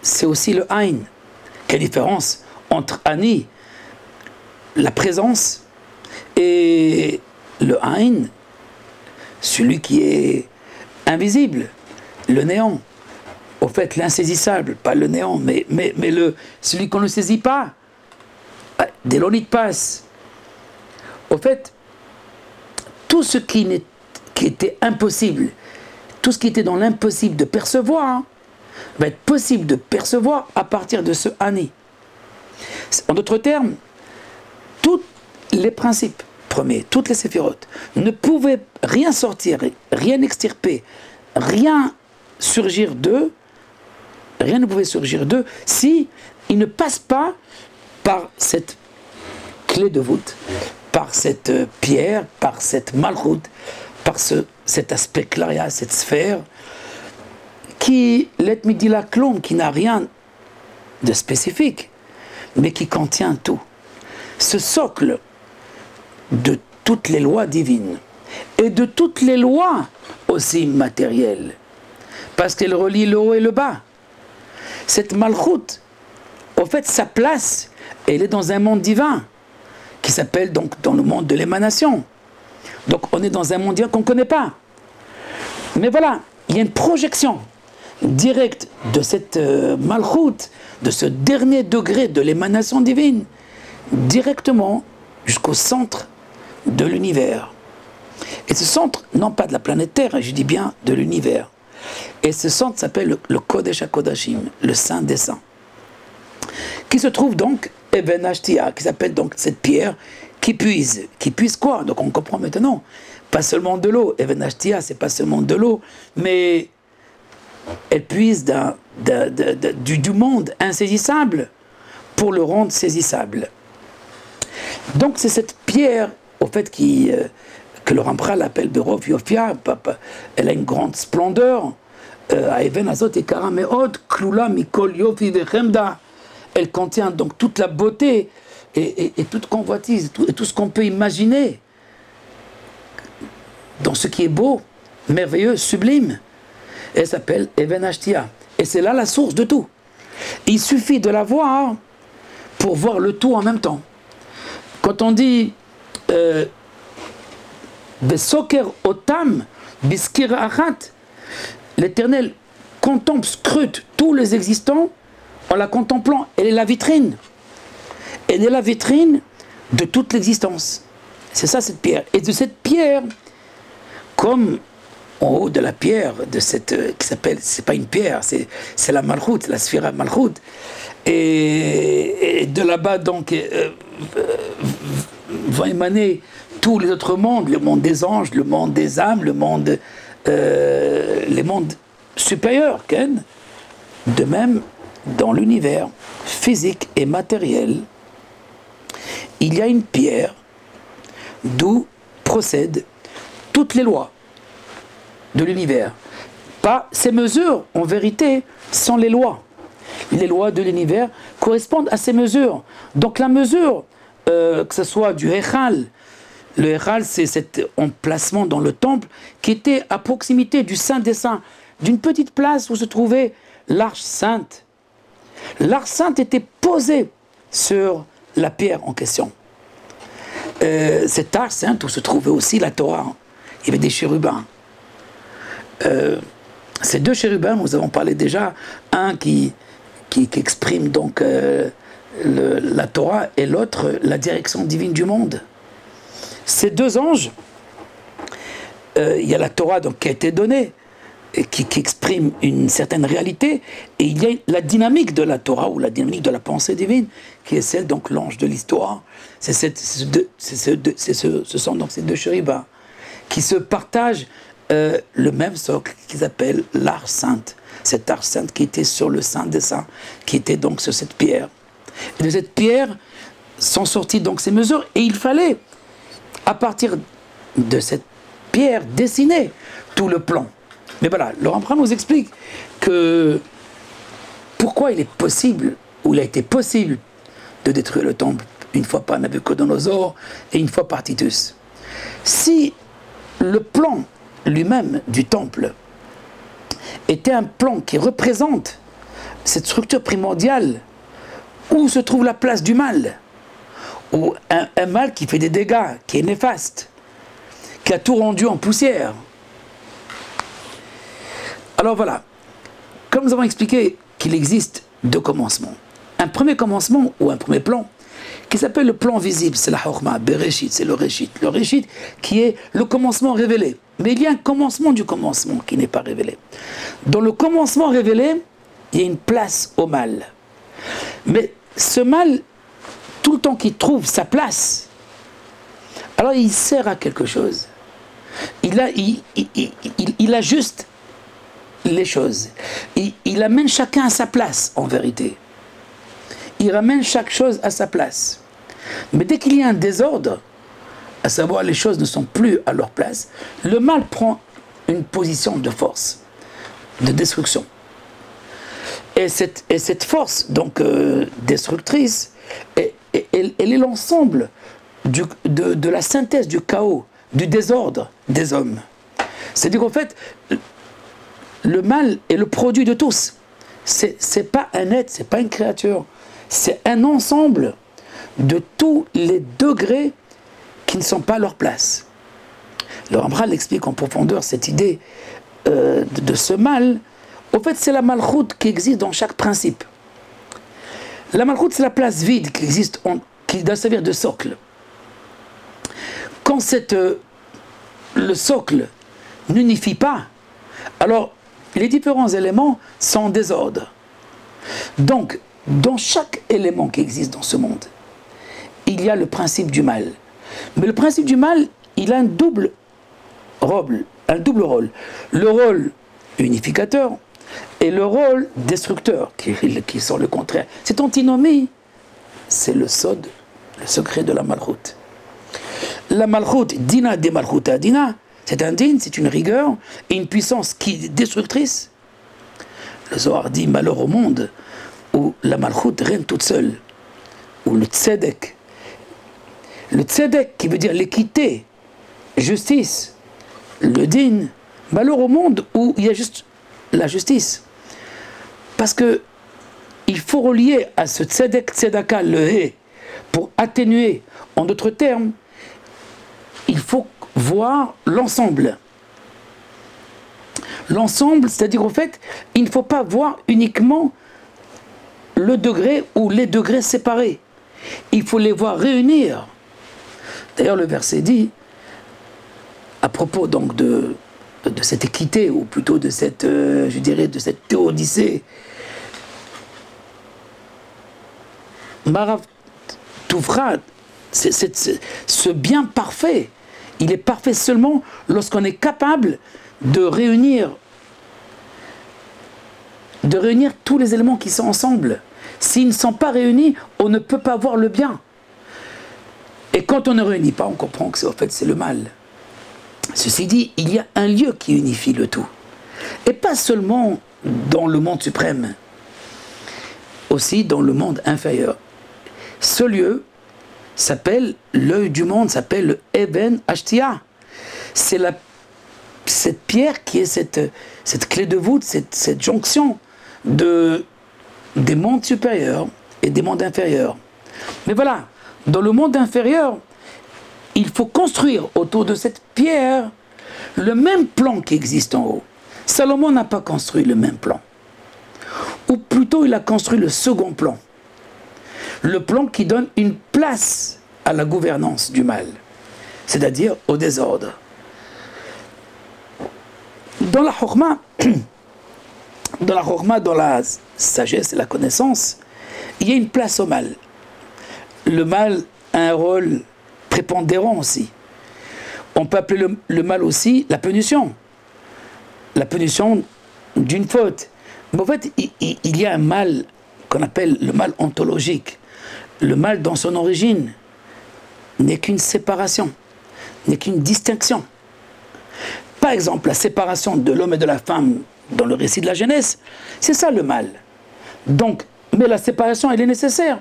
[SPEAKER 1] c'est aussi le Ain. Quelle différence entre Ani, la présence, et le Ain, celui qui est invisible, le néant. Au fait, l'insaisissable, pas le néant, mais celui qu'on ne saisit pas, des lonites passe. Au fait, tout ce qui était impossible, tout ce qui était dans l'impossible de percevoir, va être possible de percevoir à partir de ce Ani. En d'autres termes, tous les principes premiers, toutes les séphirotes, ne pouvaient rien sortir, rien extirper, rien surgir d'eux, rien ne pouvait surgir d'eux si ils ne passent pas par cette clé de voûte, par cette pierre, par cette malchut, par cet aspect claria, cette sphère, qui, let me dire la clone, qui n'a rien de spécifique, mais qui contient tout. Ce socle de toutes les lois divines et de toutes les lois aussi matérielles, parce qu'elle relie le haut et le bas. Cette malchut, au fait, sa place, elle est dans un monde divin, qui s'appelle donc dans le monde de l'émanation. Donc on est dans un monde divin qu'on ne connaît pas. Mais voilà, il y a une projection directe de cette malchut, de ce dernier degré de l'émanation divine, directement jusqu'au centre de l'univers. Et ce centre, non pas de la planète Terre, je dis bien de l'univers. Et ce centre s'appelle le Kodesh HaKodashim, le Saint des Saints, qui se trouve donc Eben Ashtia, qui s'appelle donc cette pierre qui puise quoi? Donc on comprend maintenant, pas seulement de l'eau. Eben Ashtia, c'est pas seulement de l'eau, mais elle puise du monde insaisissable pour le rendre saisissable. Donc c'est cette pierre, au fait, que le Rambral appelle Berov Yofia. Elle a une grande splendeur. Elle contient donc toute la beauté et toute convoitise, et tout ce qu'on peut imaginer dans ce qui est beau, merveilleux, sublime. Elle s'appelle Even Ashtia. Et c'est là la source de tout. Il suffit de la voir pour voir le tout en même temps. Quand on dit Besoker Otam Biskir Achat, l'Éternel contemple, scrute tous les existants en la contemplant. Elle est la vitrine. Elle est la vitrine de toute l'existence. C'est ça cette pierre. Et de cette pierre, comme en haut de la pierre, de cette qui s'appelle, c'est pas une pierre, c'est la Malchut, la Sphira Malchut. Et de là-bas donc vont émaner tous les autres mondes, le monde des anges, le monde des âmes, le monde, les mondes supérieurs. Ken. De même, dans l'univers physique et matériel, il y a une pierre d'où procèdent toutes les lois de l'univers. Pas ces mesures, en vérité, sont les lois. Les lois de l'univers correspondent à ces mesures. Donc la mesure, que ce soit du Echal, le Echal c'est cet emplacement dans le temple qui était à proximité du Saint des Saints, d'une petite place où se trouvait l'Arche Sainte. L'Arche Sainte était posée sur la pierre en question. Cette Arche Sainte où se trouvait aussi la Torah. Il y avait des chérubins. Ces deux chérubins, nous avons parlé déjà, un qui exprime donc la Torah et l'autre la direction divine du monde. Ces deux anges, il y a la Torah donc, qui a été donnée, et qui exprime une certaine réalité, et il y a la dynamique de la Torah, ou la dynamique de la pensée divine, qui est celle, donc l'ange de l'histoire. Ce sont donc ces deux chérubins qui se partagent le même socle qu'ils appellent l'Arche Sainte. Cette Arche Sainte qui était sur le Saint des Saints, qui était donc sur cette pierre. Et de cette pierre sont sorties donc ces mesures, et il fallait, à partir de cette pierre, dessiner tout le plan. Mais voilà, le Rambam nous explique que pourquoi il est possible, ou il a été possible, de détruire le temple une fois par Nabucodonosor et une fois par Titus. Si le plan lui-même du temple était un plan qui représente cette structure primordiale où se trouve la place du mal, ou un mal qui fait des dégâts, qui est néfaste, qui a tout rendu en poussière. Alors voilà, comme nous avons expliqué qu'il existe deux commencements. Un premier commencement ou un premier plan qui s'appelle le plan visible, c'est la Chorma, Bereshit, c'est le Réchit. Le Réchit qui est le commencement révélé. Mais il y a un commencement du commencement qui n'est pas révélé. Dans le commencement révélé, il y a une place au mal. Mais ce mal, tout le temps qu'il trouve sa place, alors il sert à quelque chose. Il ajuste les choses. Il amène chacun à sa place, en vérité. Il ramène chaque chose à sa place. Mais dès qu'il y a un désordre, à savoir les choses ne sont plus à leur place, le mal prend une position de force, de destruction. Et cette force donc destructrice, elle est l'ensemble de la synthèse du chaos, du désordre des hommes. C'est-à-dire qu'en fait, le mal est le produit de tous. C'est pas un être, c'est pas une créature. C'est un ensemble de tous les degrés qui ne sont pas à leur place. Le Rambam explique en profondeur cette idée de ce mal. Au fait, c'est la malchoute qui existe dans chaque principe. La malchoute, c'est la place vide qui existe, qui doit servir de socle. Quand le socle n'unifie pas, alors les différents éléments sont en désordre. Donc, dans chaque élément qui existe dans ce monde, il y a le principe du mal. Mais le principe du mal, il a un double rôle. Le rôle unificateur et le rôle destructeur, qui sont le contraire. Cette antinomie, c'est le sod, le secret de la malchoute. La malchoute, dina de malchouta dina, c'est un din, c'est une rigueur et une puissance qui est destructrice. Le Zohar dit malheur au monde où la malchoute règne toute seule, où le tzedek qui veut dire l'équité, justice, le din, malheur au monde où il y a juste la justice. Parce que il faut relier à ce tzedek, tzedaka, le hé, pour atténuer, en d'autres termes, il faut voir l'ensemble. L'ensemble, c'est-à-dire au fait, il ne faut pas voir uniquement le degré ou les degrés séparés. Il faut les voir réunir. D'ailleurs, le verset dit, à propos donc de cette équité, ou plutôt de cette, je dirais, de cette théodicée, Marav Touvra, ce bien parfait, il est parfait seulement lorsqu'on est capable de réunir tous les éléments qui sont ensemble. S'ils ne sont pas réunis, on ne peut pas voir le bien. Et quand on ne réunit pas, on comprend que en fait c'est le mal. Ceci dit, il y a un lieu qui unifie le tout. Et pas seulement dans le monde suprême, aussi dans le monde inférieur. Ce lieu s'appelle, l'œil du monde s'appelle le Eben Ashtia. C'est cette pierre qui est cette clé de voûte, cette jonction des mondes supérieurs et des mondes inférieurs. Mais voilà, dans le monde inférieur, il faut construire autour de cette pierre le même plan qui existe en haut. Salomon n'a pas construit le même plan. Ou plutôt, il a construit le second plan. Le plan qui donne une place à la gouvernance du mal, c'est-à-dire au désordre. Dans la Chokhma, dans la sagesse et la connaissance, il y a une place au mal. Le mal a un rôle prépondérant aussi. On peut appeler le mal aussi la punition d'une faute. Mais en fait, il y a un mal qu'on appelle le mal ontologique. Le mal dans son origine n'est qu'une séparation, n'est qu'une distinction. Par exemple, la séparation de l'homme et de la femme dans le récit de la Genèse, c'est ça le mal. Donc, mais la séparation, elle est nécessaire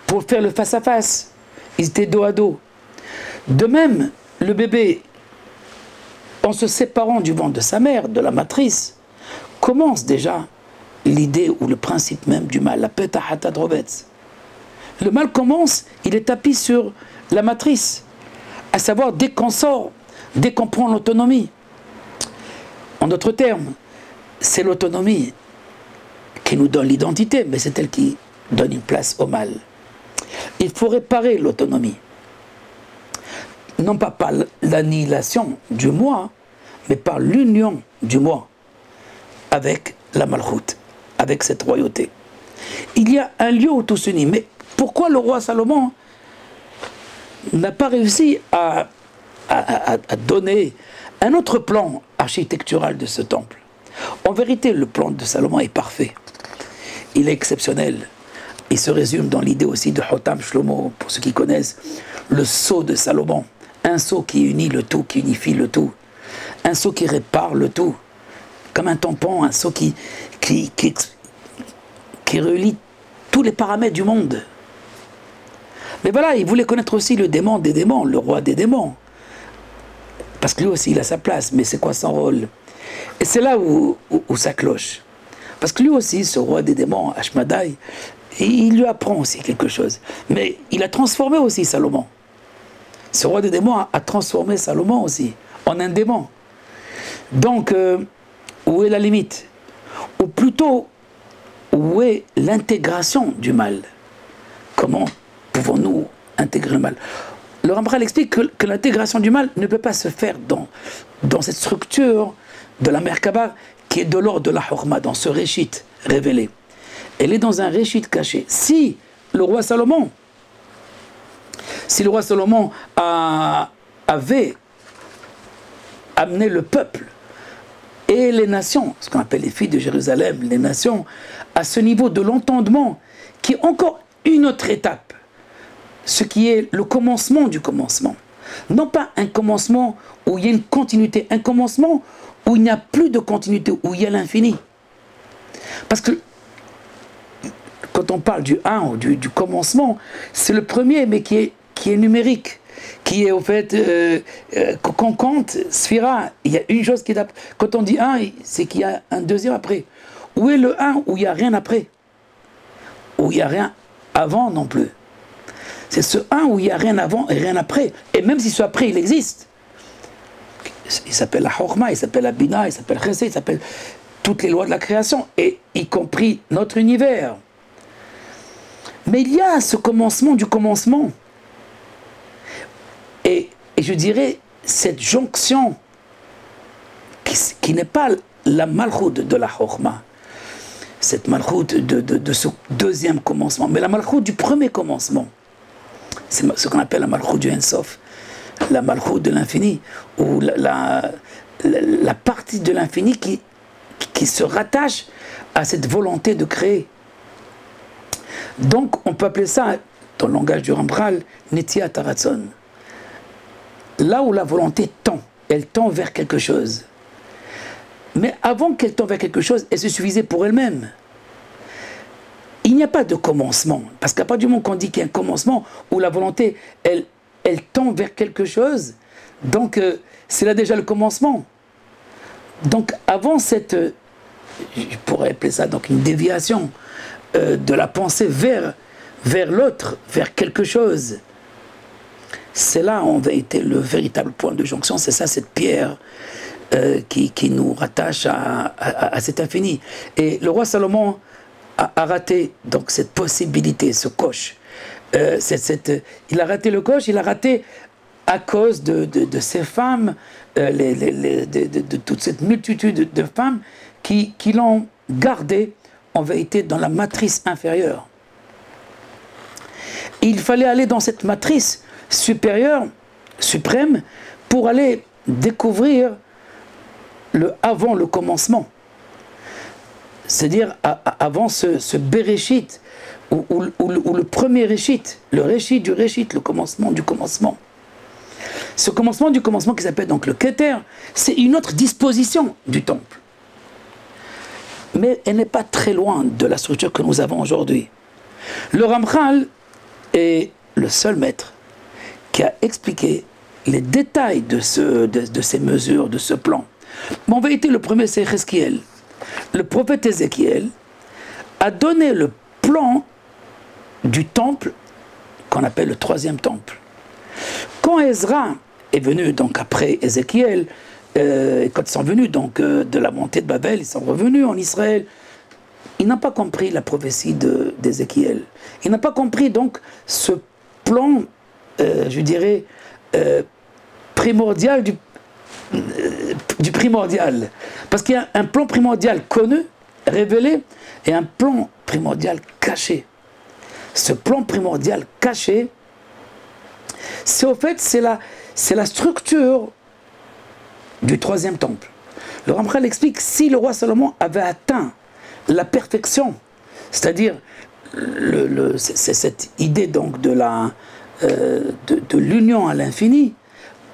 [SPEAKER 1] pour faire le face-à-face. Ils étaient dos à dos. De même, le bébé, en se séparant du ventre de sa mère, de la matrice, commence déjà l'idée ou le principe même du mal, la petahata drobetz. Le mal commence, il est tapis sur la matrice, à savoir dès qu'on sort, dès qu'on prend l'autonomie. En d'autres termes, c'est l'autonomie qui nous donne l'identité, mais c'est elle qui donne une place au mal. Il faut réparer l'autonomie. Non pas par l'annihilation du moi, mais par l'union du moi avec la Malchoute, avec cette royauté. Il y a un lieu où tout s'unit. Mais pourquoi le roi Salomon n'a pas réussi à donner un autre plan architectural de ce temple? En vérité, le plan de Salomon est parfait. Il est exceptionnel. Il se résume dans l'idée aussi de Hotam Shlomo, pour ceux qui connaissent, le sceau de Salomon. Un sceau qui unit le tout, qui unifie le tout. Un sceau qui répare le tout. Comme un tampon, un sceau qui relie tous les paramètres du monde. Mais voilà, il voulait connaître aussi le démon des démons, le roi des démons. Parce que lui aussi, il a sa place, mais c'est quoi son rôle? Et c'est là où ça cloche. Parce que lui aussi, ce roi des démons, Ashmadaï, il lui apprend aussi quelque chose. Mais il a transformé aussi Salomon. Ce roi des démons a transformé Salomon aussi, en un démon. Donc, où est la limite? Ou plutôt, où est l'intégration du mal? Comment pouvons-nous intégrer le mal? Le Rambral explique que l'intégration du mal ne peut pas se faire dans cette structure de la Merkaba qui est de l'ordre de la Chokhma, dans ce réchit révélé. Elle est dans un réchit caché. Si le roi Salomon avait amené le peuple et les nations, ce qu'on appelle les filles de Jérusalem, les nations, à ce niveau de l'entendement, qui est encore une autre étape, ce qui est le commencement du commencement. Non pas un commencement où il y a une continuité, un commencement où il n'y a plus de continuité, où il y a l'infini. Parce que quand on parle du 1 ou du commencement, c'est le premier, mais qui est numérique, qui est au fait, quand on compte, Sphira, il y a une chose qui est... Quand on dit 1, c'est qu'il y a un deuxième après. Où est le 1 où il n'y a rien après? Où il n'y a rien avant non plus. C'est ce 1 où il n'y a rien avant et rien après. Et même si ce après, il existe. Il s'appelle la Chokhma, il s'appelle la Bina, il s'appelle Chesed, il s'appelle toutes les lois de la création, et y compris notre univers. Mais il y a ce commencement du commencement. Et je dirais, cette jonction, qui n'est pas la malchoute de la Chokhma, cette malchoute de ce deuxième commencement, mais la malchoute du premier commencement. C'est ce qu'on appelle la malchoute du Ensof, la malchoute de l'infini, ou la partie de l'infini qui se rattache à cette volonté de créer. Donc on peut appeler ça, dans le langage du Rambral, Netiat Haratson. Là où la volonté tend, elle tend vers quelque chose. Mais avant qu'elle tend vers quelque chose, elle se suffisait pour elle-même. Il n'y a pas de commencement. Parce qu'à partir du moment qu'on dit qu'il y a un commencement, où la volonté, elle tend vers quelque chose, donc c'est là déjà le commencement. Donc avant cette, je pourrais appeler ça donc une déviation de la pensée vers l'autre, vers quelque chose, c'est là en vérité le véritable point de jonction, c'est ça cette pierre qui nous rattache à cet infini. Et le roi Salomon a raté donc cette possibilité, ce coche. Il a raté le coche, il a raté à cause de ces femmes, de toute cette multitude de femmes qui l'ont gardé en vérité dans la matrice inférieure. Et il fallait aller dans cette matrice supérieure, suprême, pour aller découvrir avant le commencement. C'est-à-dire avant ce Bereshit, ou le premier Réchit, le Réchit du Réchit, le commencement du commencement. Ce commencement du commencement qui s'appelle donc le Keter, c'est une autre disposition du temple. Mais elle n'est pas très loin de la structure que nous avons aujourd'hui. Le Ramchal est le seul maître qui a expliqué les détails de ces mesures, de ce plan. Mais en vérité, le premier c'est Ézéchiel. Le prophète Ézéchiel a donné le plan du temple qu'on appelle le troisième temple. Quand Ezra est venu donc après Ézéchiel, quand ils sont venus donc de la montée de Babel, ils sont revenus en Israël, il n'a pas compris la prophétie d'Ézéchiel. Il n'a pas compris donc ce plan, je dirais, primordial du primordial. Parce qu'il y a un plan primordial connu, révélé, et un plan primordial caché. Ce plan primordial caché, c'est au fait, c'est la structure du troisième temple. Le Ramchal explique, si le roi Salomon avait atteint la perfection, c'est-à-dire cette idée donc de l'union à l'infini,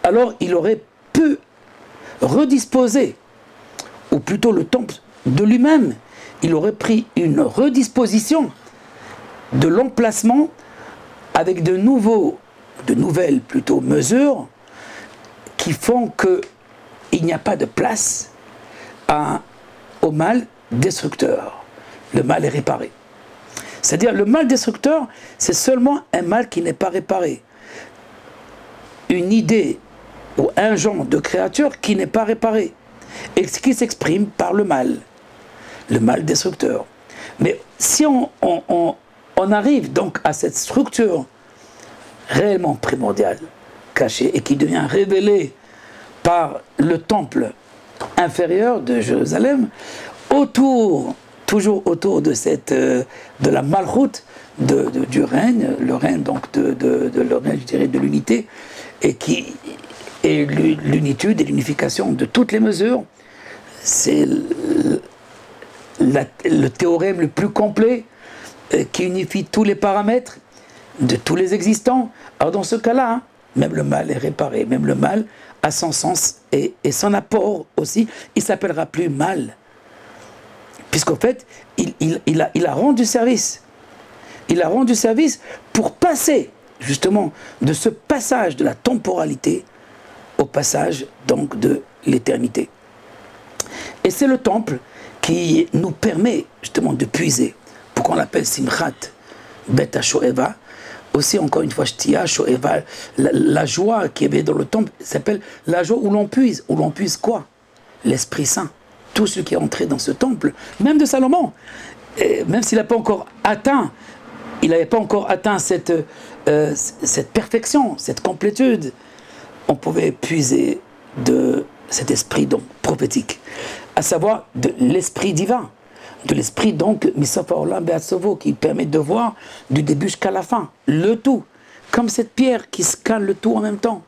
[SPEAKER 1] alors il aurait pu redisposer, ou plutôt le temple de lui-même, il aurait pris une redisposition de l'emplacement avec de nouvelles plutôt mesures qui font qu'il n'y a pas de place au mal destructeur. Le mal est réparé. C'est-à-dire le mal destructeur, c'est seulement un mal qui n'est pas réparé. Une idée ou un genre de créature qui n'est pas réparé et qui s'exprime par le mal destructeur. Mais si on arrive donc à cette structure réellement primordiale, cachée et qui devient révélée par le temple inférieur de Jérusalem, toujours autour de la malchoute du règne, le règne donc de l'unité, et qui est l'unitude et l'unification de toutes les mesures. C'est le théorème le plus complet qui unifie tous les paramètres de tous les existants. Alors dans ce cas-là, même le mal est réparé, même le mal a son sens et son apport aussi. Il ne s'appellera plus mal, puisqu'en fait, il a rendu service. Il a rendu service pour passer justement de ce passage de la temporalité au passage donc de l'éternité. Et c'est le temple qui nous permet justement de puiser. Pourquoi on l'appelle Simchat Bet HaShoeva. Aussi, encore une fois, Shtia, Shoeva, la joie qui est dans le temple s'appelle la joie où l'on puise. Où l'on puise quoi? L'Esprit Saint. Tout ce qui est entré dans ce temple, même de Salomon, même s'il n'a pas encore atteint, il n'avait pas encore atteint cette perfection, cette complétude, on pouvait puiser de cet esprit donc prophétique, à savoir de l'esprit divin, de l'esprit donc Misofa Olam Be'atsovo, qui permet de voir du début jusqu'à la fin, le tout, comme cette pierre qui scale le tout en même temps,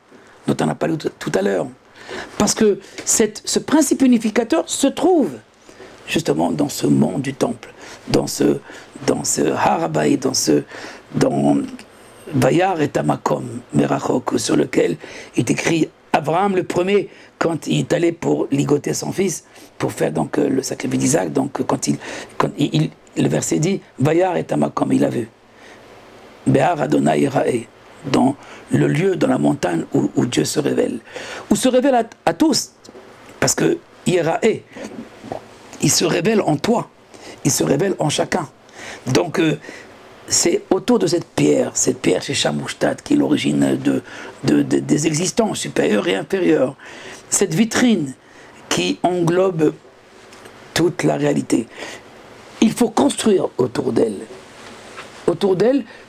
[SPEAKER 1] dont on a parlé tout à l'heure. Parce que ce principe unificateur se trouve justement dans ce monde du temple, dans ce Harabaï, dans Vayar et Tamakom, Merachok, sur lequel est écrit Abraham le premier, quand il est allé pour ligoter son fils, pour faire donc le sacrifice d'Isaac, donc le verset dit Vayar et Tamakom, il a vu. Behar Adonai Irae, dans le lieu, dans la montagne où Dieu se révèle. Où se révèle à tous, parce que Yerae. Il se révèle en toi, il se révèle en chacun. Donc c'est autour de cette pierre chez Shamushtat, qui est l'origine des existences supérieures et inférieures, cette vitrine qui englobe toute la réalité. Il faut construire autour d'elle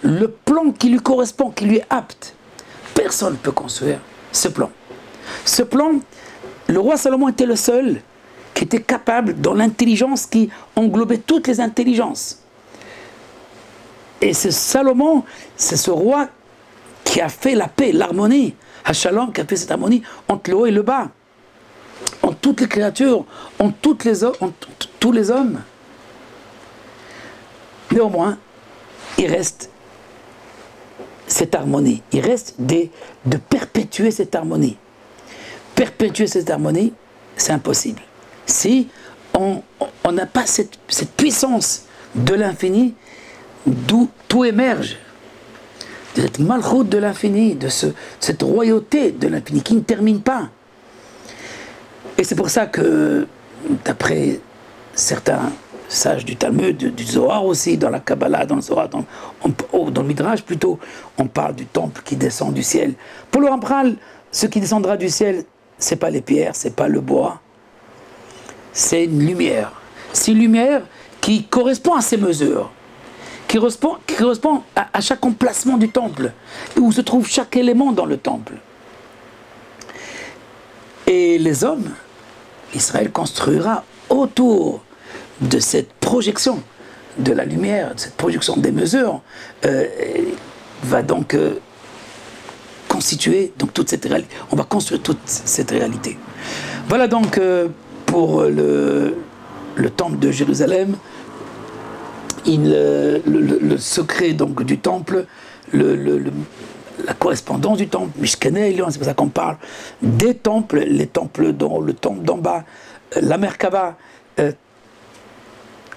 [SPEAKER 1] le plan qui lui correspond, qui lui est apte. Personne ne peut construire ce plan. Ce plan, le roi Salomon était le seul qui était capable, dans l'intelligence qui englobait toutes les intelligences. Et c'est Salomon, c'est ce roi qui a fait la paix, l'harmonie, Hachalom, qui a fait cette harmonie entre le haut et le bas, en toutes les créatures, en tous les hommes. Néanmoins, il reste cette harmonie, il reste de perpétuer cette harmonie. Perpétuer cette harmonie, c'est impossible. Si on n'a pas cette puissance de l'infini, d'où tout émerge, de cette malchoute de l'infini, de cette royauté de l'infini qui ne termine pas. Et c'est pour ça que, d'après certains sages du Talmud, du Zohar aussi, dans la Kabbalah, dans le Zohar, dans le Midrash plutôt, on parle du temple qui descend du ciel. Pour le Rambral, ce qui descendra du ciel, c'est pas les pierres, c'est pas le bois, c'est une lumière. C'est une lumière qui correspond à ces mesures, qui correspond à chaque emplacement du temple, où se trouve chaque élément dans le temple. Et les hommes, Israël construira autour de cette projection de la lumière, de cette projection des mesures, va donc constituer donc toute cette réalité. On va construire toute cette réalité. Voilà donc pour le temple de Jérusalem, le secret donc du temple, la correspondance du temple, Mishkane Elion, c'est pour ça qu'on parle des temples, les temples dont le temple d'en bas, la Merkava,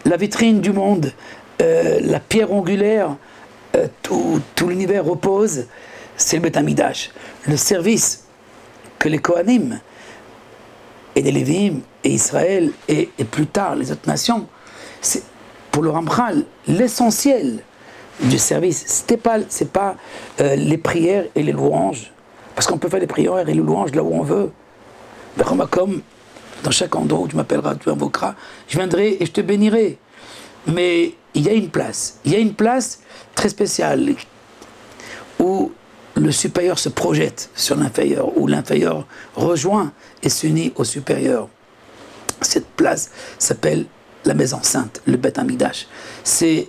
[SPEAKER 1] la vitrine du monde, la pierre angulaire, tout l'univers repose, c'est le Beth Amidash. Le service que les Kohanim et les Lévi'im et Israël et plus tard les autres nations, c'est pour le Rambral l'essentiel du service. C'est pas les prières et les louanges, parce qu'on peut faire les prières et les louanges là où on veut. Comme dans chaque endroit où tu m'appelleras, tu invoqueras, je viendrai et je te bénirai. Mais il y a une place très spéciale où le supérieur se projette sur l'inférieur, où l'inférieur rejoint et s'unit au supérieur. Cette place s'appelle la maison sainte, le Beth Amidash. C'est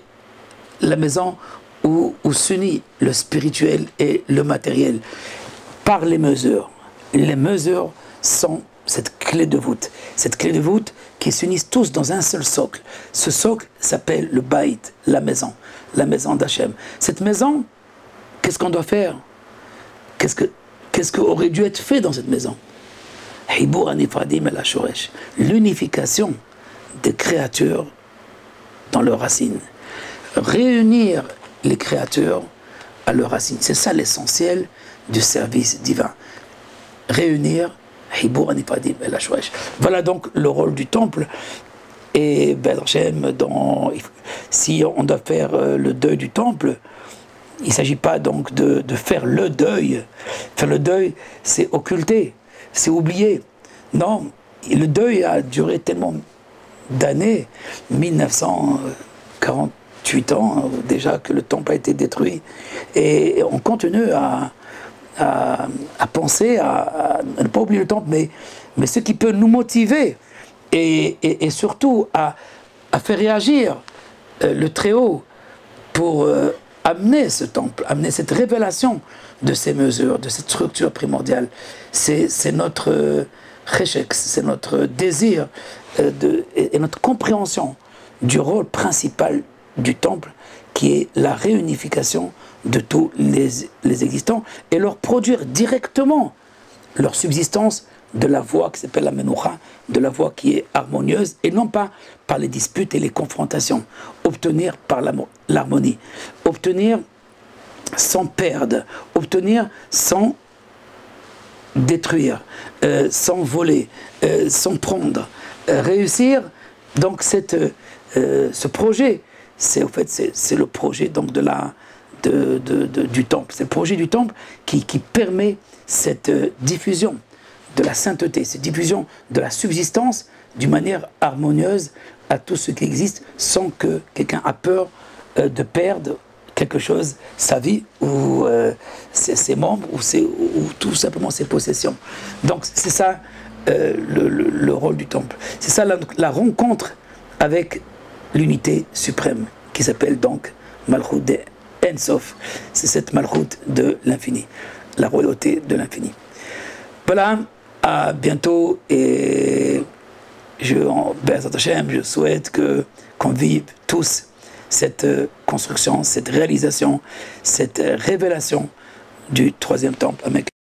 [SPEAKER 1] la maison où s'unit le spirituel et le matériel par les mesures. Les mesures sont cette clé de voûte. Cette clé de voûte qui s'unissent tous dans un seul socle. Ce socle s'appelle le Baït, la maison d'Hachem. Cette maison, qu'est-ce qu'on doit faire? Qu'est-ce qui aurait dû être fait dans cette maison? Hibur Anifradim El HaShoresh, l'unification des créatures dans leurs racines. Réunir les créatures à leurs racines. C'est ça l'essentiel du service divin. Réunir Hibur Anifradim El HaShoresh. Voilà donc le rôle du temple. Et Ben Hashem, si on doit faire le deuil du temple, il ne s'agit pas donc de faire le deuil. Faire le deuil, c'est occulter, c'est oublier. Non, le deuil a duré tellement d'années, 1948 ans déjà que le temple a été détruit. Et on continue à penser, à ne pas oublier le temple, mais ce qui peut nous motiver et surtout à faire réagir le Très-Haut pour amener ce temple, amener cette révélation de ces mesures, de cette structure primordiale. C'est notre réchec, c'est notre désir et notre compréhension du rôle principal du temple, qui est la réunification de tous les existants et leur produire directement leur subsistance de la voie qui s'appelle la Menoucha, de la voie qui est harmonieuse, et non pas par les disputes et les confrontations. Obtenir par l'harmonie, obtenir sans perdre, obtenir sans détruire, sans voler, sans prendre, réussir. Donc ce projet, c'est en fait c'est le projet donc du temple. C'est le projet du temple qui permet cette diffusion de la sainteté, cette diffusion de la subsistance d'une manière harmonieuse à tout ce qui existe, sans que quelqu'un ait peur de perdre quelque chose, sa vie ou ses membres ou tout simplement ses possessions. Donc c'est ça le rôle du temple. C'est ça la rencontre avec l'unité suprême qui s'appelle donc Malchut de En Sof. C'est cette Malchut de l'infini, la royauté de l'infini. Voilà, à bientôt et je souhaite qu'on vive tous cette construction, cette réalisation, cette révélation du troisième temple. Amen.